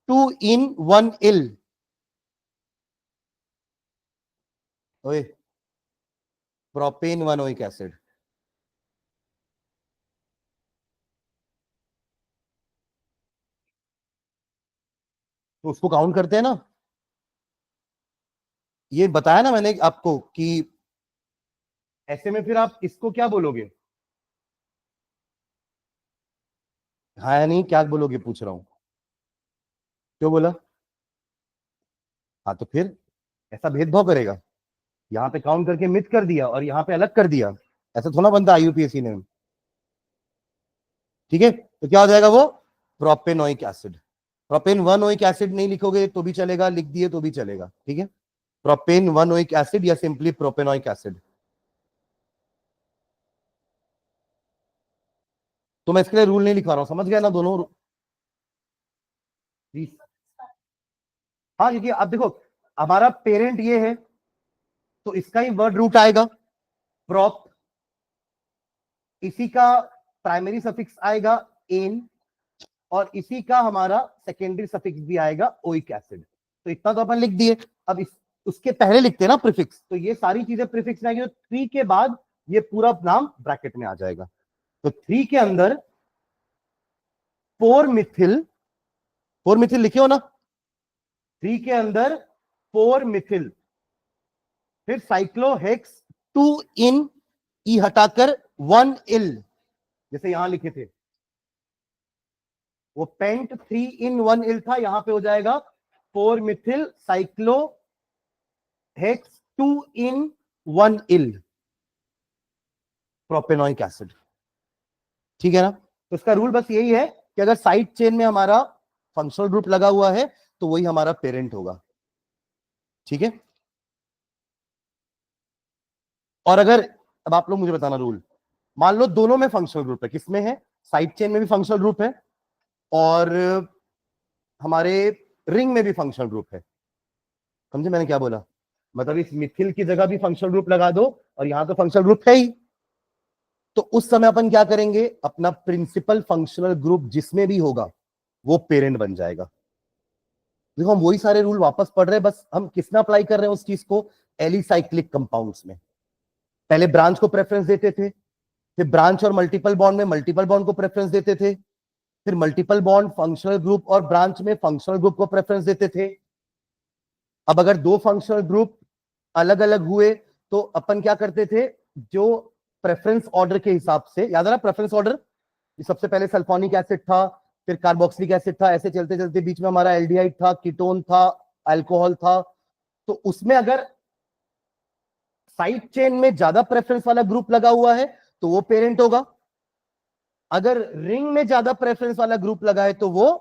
2 इन 1 इल, ओए प्रोपेन 1 ओइक एसिड। तो उसको काउंट करते हैं ना, ये बताया ना मैंने आपको कि ऐसे में फिर आप इसको क्या बोलोगे, हाँ या नहीं क्या बोलोगे पूछ रहा हूं, क्यों बोला? हाँ तो फिर ऐसा भेदभाव करेगा, यहाँ पे काउंट करके मिथ कर दिया और यहाँ पे अलग कर दिया, ऐसा थोड़ा बनता IUPAC ने। ठीक है, तो क्या हो जाएगा वो, propanoic acid. Propane 1 oic acid नहीं लिखोगे तो भी चलेगा, लिख दिए तो भी चलेगा। ठीक है, प्रोपेन 1 ओइक एसिड या सिंपली प्रोपेनोइक एसिड। तो मैं इसके लिए रूल नहीं लिखवा रहा हूं, समझ गया ना दोनों? हाँ क्योंकि अब देखो हमारा पेरेंट ये है, तो इसका ही वर्ड रूट आएगा प्रोप, इसी का प्राइमरी सफिक्स आएगा एन, और इसी का हमारा सेकेंडरी सफिक्स भी आएगा ओइक एसिड। तो इतना तो अपन लिख दिए, अब इस उसके पहले लिखते हैं ना प्रीफिक्स, तो ये सारी चीजें प्रीफिक्स में आएगी, तो 3 के बाद ये पूरा नाम ब्रैकेट में आ जाएगा। तो 3 के अंदर 4 मिथिल, 4 मिथिल लिखे हो ना, 3 के अंदर 4 मिथिल, फिर साइक्लोहेक्स 2 इन, ई हटाकर 1 इल, जैसे यहां लिखे थे, वो पेंट 3 इन 1 इल था, यहां पे हो जाएगा 4 मिथिल साइक्लो हेक्स 2 इन 1 इल प्रोपेनोइक एसिड। ठीक है ना, तो इसका रूल बस यही है कि अगर साइड चेन में हमारा फंक्शनल ग्रुप लगा हुआ है तो वही हमारा पेरेंट होगा। ठीक है। और अगर, अब आप लोग मुझे बताना रूल, मान लो दोनों में फंक्शनल ग्रुप है, किसमें है, साइड चेन में भी फंक्शनल ग्रुप है और हमारे रिंग में भी फंक्शनल ग्रुप है। समझे मैंने क्या बोला? मतलब इस मिथिल की जगह भी फंक्शनल ग्रुप लगा दो और यहां तो फंक्शनल ग्रुप है ही, तो उस समय अपन क्या करेंगे, अपना प्रिंसिपल फंक्शनल ग्रुप जिसमें भी होगा वो पेरेंट बन जाएगा। देखो हम वही सारे रूल वापस पढ़ रहे हैं, बस हम किस में अप्लाई कर रहे हैं उस चीज को, एलिसाइक्लिक कंपाउंड्स में। पहले ब्रांच को प्रेफरेंस देते थे, फिर ब्रांच और मल्टीपल बॉन्ड में मल्टीपल बॉन्ड को प्रेफरेंस देते थे, फिर मल्टीपल बॉन्ड फंक्शनल ग्रुप और ब्रांच में फंक्शनल ग्रुप को प्रेफरेंस देते थे। अब अगर दो फंक्शनल ग्रुप अलग अलग हुए तो अपन क्या करते थे, जो प्रेफरेंस ऑर्डर के हिसाब से, याद आ रहा प्रेफरेंस ऑर्डर, सबसे पहले सल्फोनिक एसिड था, फिर कार्बोक्सिलिक एसिड था, ऐसे चलते चलते बीच में हमारा एल्डिहाइड था, कीटोन था, अल्कोहल था। तो उसमें अगर साइड चेन में ज्यादा प्रेफरेंस वाला ग्रुप लगा हुआ है तो वो पेरेंट होगा, अगर रिंग में ज्यादा प्रेफरेंस वाला ग्रुप लगा है तो वो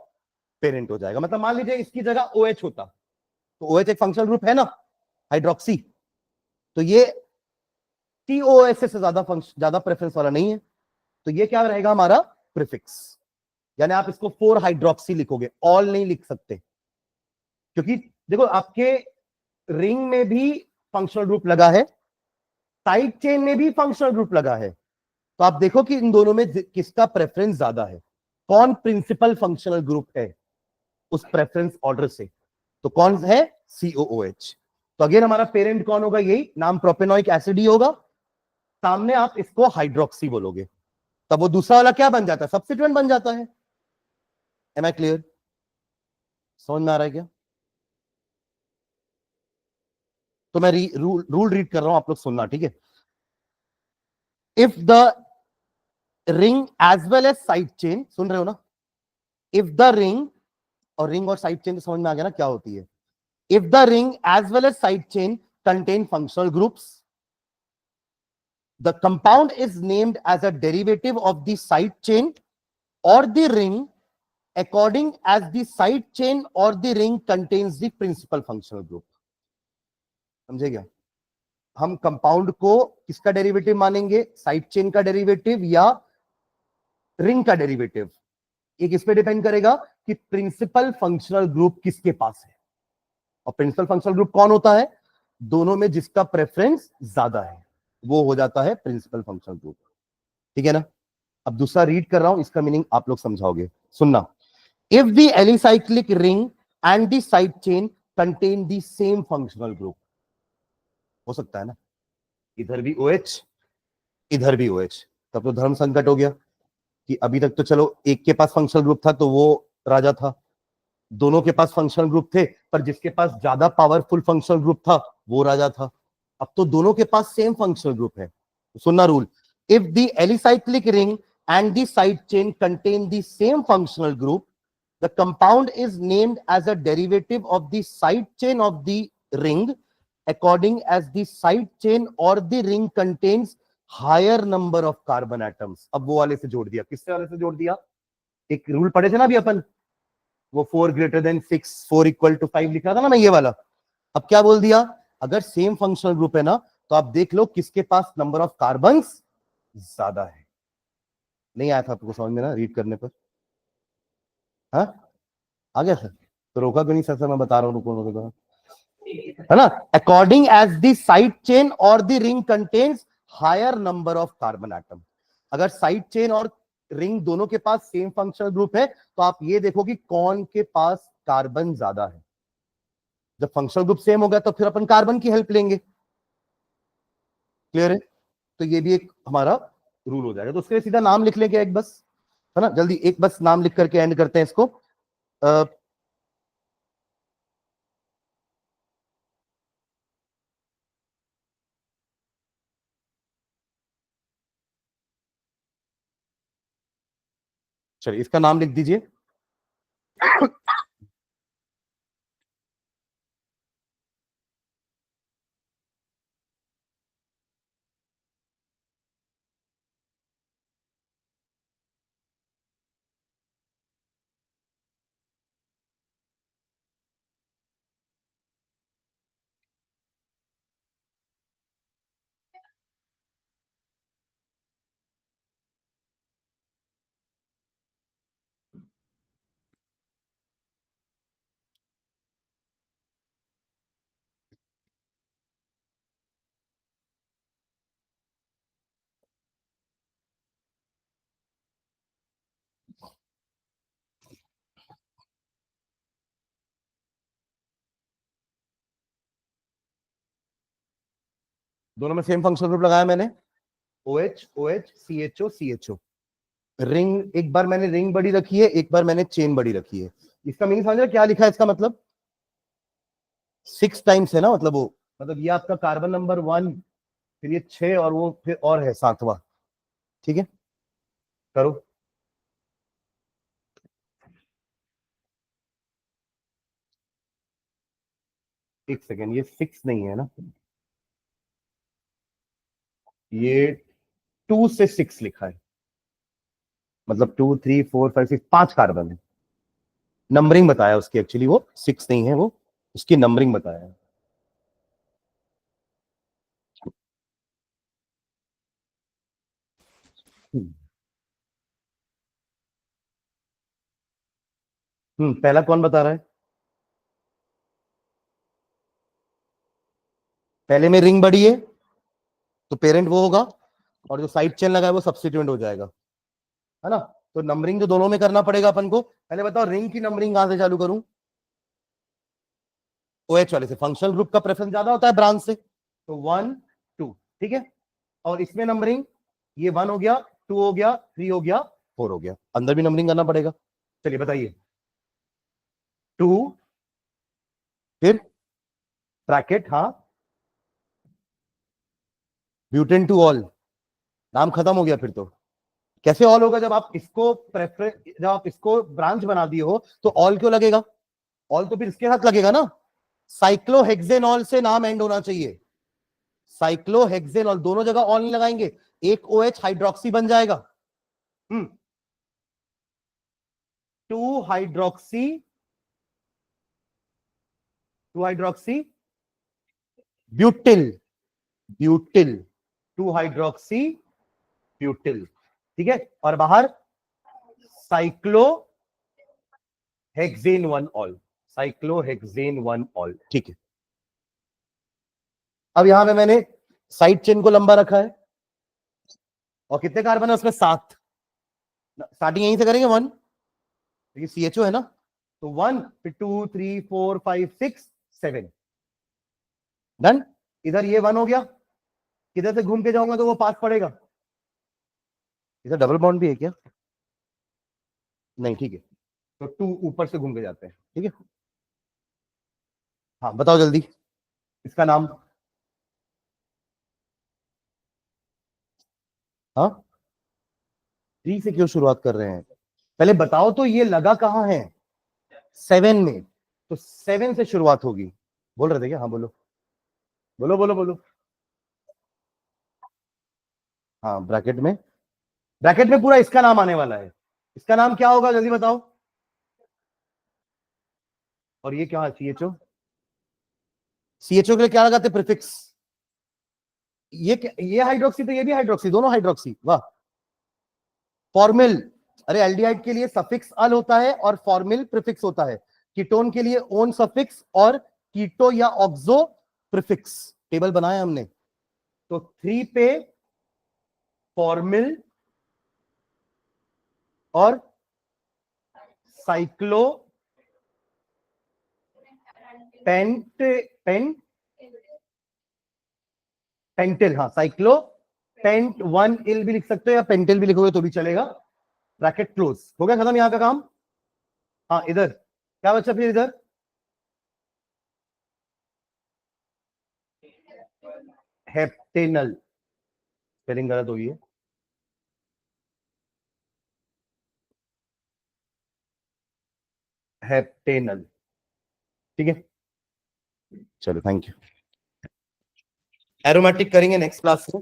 पेरेंट हो जाएगा। मतलब मान लीजिए इसकी जगह OH होता, तो OH एक फंक्शनल ग्रुप है ना, हाइड्रोक्सी, तो ये TOS से ज्यादा प्रेफरेंस वाला नहीं है, तो ये क्या रहेगा हमारा प्रीफिक्स, यानी आप इसको 4 हाइड्रोक्सी लिखोगे, ऑल नहीं लिख सकते, क्योंकि देखो आपके रिंग में भी फंक्शनल ग्रुप लगा है, साइड चेन में भी फंक्शनल ग्रुप लगा है, तो आप देखो कि इन दोनों में किसका प्रेफरेंस ज्यादा है, कौन प्रिंसिपल फंक्शनल ग्रुप है उस प्रेफरेंस ऑर्डर से, तो कौन है, COOH। तो अगेन हमारा पेरेंट कौन होगा, यही नाम प्रोपेनोइक एसिड ही होगा, सामने आप इसको हाइड्रोक्सी बोलोगे, तब वो दूसरा वाला क्या बन जाता है, सब्स्टिट्यूएंट बन जाता है। Am I clear? समझ में आ रहा है क्या? तो मैं रूल रीड कर रहा हूं, आप लोग सुनना, ठीक है। If the ring as well as side chain, सुन रहे हो ना, इफ द रिंग, और रिंग और साइड चेन तो समझ में आ गया ना क्या होती है, if the ring as well as side chain contain functional groups, the compound is named as a derivative of the side chain or the ring according as the side chain or the ring contains the principal functional group। समझे क्या? हम compound को किसका derivative मानेंगे, side chain का derivative या ring का derivative, ये किस पे डिपेंड करेगा कि प्रिंसिपल फंक्शनल ग्रुप किसके पास है, और प्रिंसिपल फंक्शनल ग्रुप कौन होता है, दोनों में जिसका प्रेफरेंस ज्यादा है वो हो जाता है प्रिंसिपल फंक्शनल ग्रुप। ठीक है ना? अब दूसरा रीड कर रहा हूं, इसका मीनिंग आप लोग समझाओगे, सुनना। If the alicyclic ring and the side chain contain the same functional group, हो सकता है ना, इधर भी OH इधर भी OH, तब तो धर्म संकट हो गया कि अभी तक तो चलो एक के पास फंक्शनल ग्रुप था तो वो राजा था, दोनों के पास फंक्शनल ग्रुप थे पर जिसके पास ज्यादा पावरफुल फंक्शनल ग्रुप था वो राजा था, अब तो दोनों के पास सेम फंक्शनल ग्रुप है। तो सुनना rule, if the alicyclic ring and the side chain contain the same functional group, the compound is named as a derivative of the side chain of the ring according as the side chain or the ring contains higher number of carbon atoms। अब वो वाले से जोड़ दिया, किससे वाले से जोड़ दिया, एक रूल पढ़े थे ना अभी अपन, वो 4 ग्रेटर देन 6 4 इक्वल टू 5 लिखा था ना मैं, ये वाला। अब क्या बोल दिया, अगर सेम फंक्शनल ग्रुप है ना तो आप देख लो किसके पास नंबर ऑफ कार्बन ज्यादा है। नहीं आया था आपको समझ में ना रीड करने पर? हाँ आ गया सर, तो रोका क्यों नहीं सर? सर मैं बता रहा हूँ, रुको रुको, है ना, according as the side chain or the ring contains higher number of carbon atom. अगर साइड चेन और रिंग दोनों के पास सेम फंक्शनल ग्रुप है तो आप ये देखो कि कौन के पास कार्बन ज्यादा है, जब फंक्शनल ग्रुप सेम होगा तो फिर अपन कार्बन की हेल्प लेंगे। क्लियर है? तो ये भी एक हमारा रूल हो जाएगा, तो उसके लिए सीधा नाम लिख लेंगे एक बस, है ना, जल्दी एक बस नाम लिख करके एंड करते हैं इसको। चलिए इसका नाम लिख दीजिए, दोनों में सेम फंक्शनल ग्रुप लगाया मैंने, OH OH CHO CHO। Ring, एक बार मैंने रिंग बड़ी रखी है, एक बार मैंने चेन बड़ी रखी है। इसका मीनिंग समझ रहे क्या लिखा है इसका मतलब? 6 टाइम्स है ना, मतलब वो, मतलब ये आपका कार्बन नंबर 1, फिर ये 6 और वो फिर और है 7वां। ठीक है, करो। एक सेकेंड, ये 6 नहीं है ना, ये 2 से 6 लिखा है, मतलब 2 3 4 5 6, 5 कार्बन है। नंबरिंग बताया उसकी, एक्चुअली वो 6 नहीं है, वो उसकी नंबरिंग बताया है। पहला कौन बता रहा है? पहले में रिंग बड़ी है तो पेरेंट वो होगा, और जो साइड चेन लगा है वो सब्स्टिट्यूएंट हो जाएगा, है ना। तो नंबरिंग तो दोनों में करना पड़ेगा अपन को। पहले बताओ रिंग की नंबरिंग कहां से चालू करूं? OH वाले से। फंक्शनल ग्रुप का प्रेफरेंस ज्यादा होता है ब्रांच से, तो 1 2, ठीक है। और इसमें नंबरिंग, ये 1 हो गया, 2 हो गया, 3 हो गया, 4 हो गया, अंदर भी नंबरिंग करना पड़ेगा। चलिए बताइए, 2, फिर ब्रैकेट, हाँ, ब्यूटेन टू ऑल, नाम खत्म हो गया फिर तो। कैसे ऑल होगा? जब आप इसको प्रेफरेंस, जब आप इसको ब्रांच बना दिए हो तो ऑल क्यों लगेगा? ऑल तो फिर इसके साथ लगेगा ना, साइक्लोहेक्सेनॉल से नाम एंड होना चाहिए। साइक्लोहेक्सेनॉल, दोनों जगह ऑल नहीं लगाएंगे, एक OH हाइड्रोक्सी बन जाएगा। हम्म, 2 hydroxy, 2 hydroxy butyl, butyl, 2 hydroxy butyl, ठीक है। और बाहर cyclo hexane 1 all, cyclohexane 1 all, ठीक है। अब यहां पे मैंने साइड चेन को लंबा रखा है, और कितने कार्बन है उसमें? 7। स्टार्टिंग यहीं से करेंगे 1, ये CHO है ना, तो 1, फिर 2 3 4 5 6 7, डन। इधर ये 1 हो गया, किधर से घूम के जाऊंगा तो वो पास पड़ेगा। इधर डबल बॉन्ड भी है क्या? नहीं, ठीक है, तो 2 ऊपर से घूम के जाते हैं, ठीक है। हाँ बताओ जल्दी, इसका नाम। हाँ, 3 से क्यों शुरुआत कर रहे हैं? पहले बताओ तो ये लगा कहां है? 7 में, तो 7 से शुरुआत होगी। बोल रहे थे क्या? हाँ बोलो, बोलो बोलो बोलो। हाँ, ब्रैकेट में पूरा इसका नाम आने वाला है। इसका नाम क्या होगा जल्दी बताओ? और ये क्या है? CHO। CHO के लिए क्या लगाते? प्रीफिक्स। ये हाइड्रोक्सी, तो ये भी हाइड्रोक्सी, दोनों हाइड्रोक्सी, वाह। फॉर्मिल, अरे एल्डिहाइड के लिए सफिक्स अल होता है और फॉर्मिल प्रीफिक्स होता है। कीटोन के लिए ओन सफिक्स और कीटो या ऑक्सो प्रीफिक्स। टेबल बनाया हमने, तो 3 पे फॉर्मिल और साइक्लो पेंट पेंट पेंटिल, हाँ साइक्लो पेंट 1 इल भी लिख सकते हो, या पेंटिल भी लिखोगे तो भी चलेगा। ब्रैकेट क्लोज, हो गया खत्म यहाँ का काम। हाँ इधर क्या बचा फिर? इधर हेप्टेनल, स्पेलिंग गलत हुई है, हेप्टेनल, ठीक है। चलो थैंक यू। एरोमेटिक करेंगे नेक्स्ट क्लास में।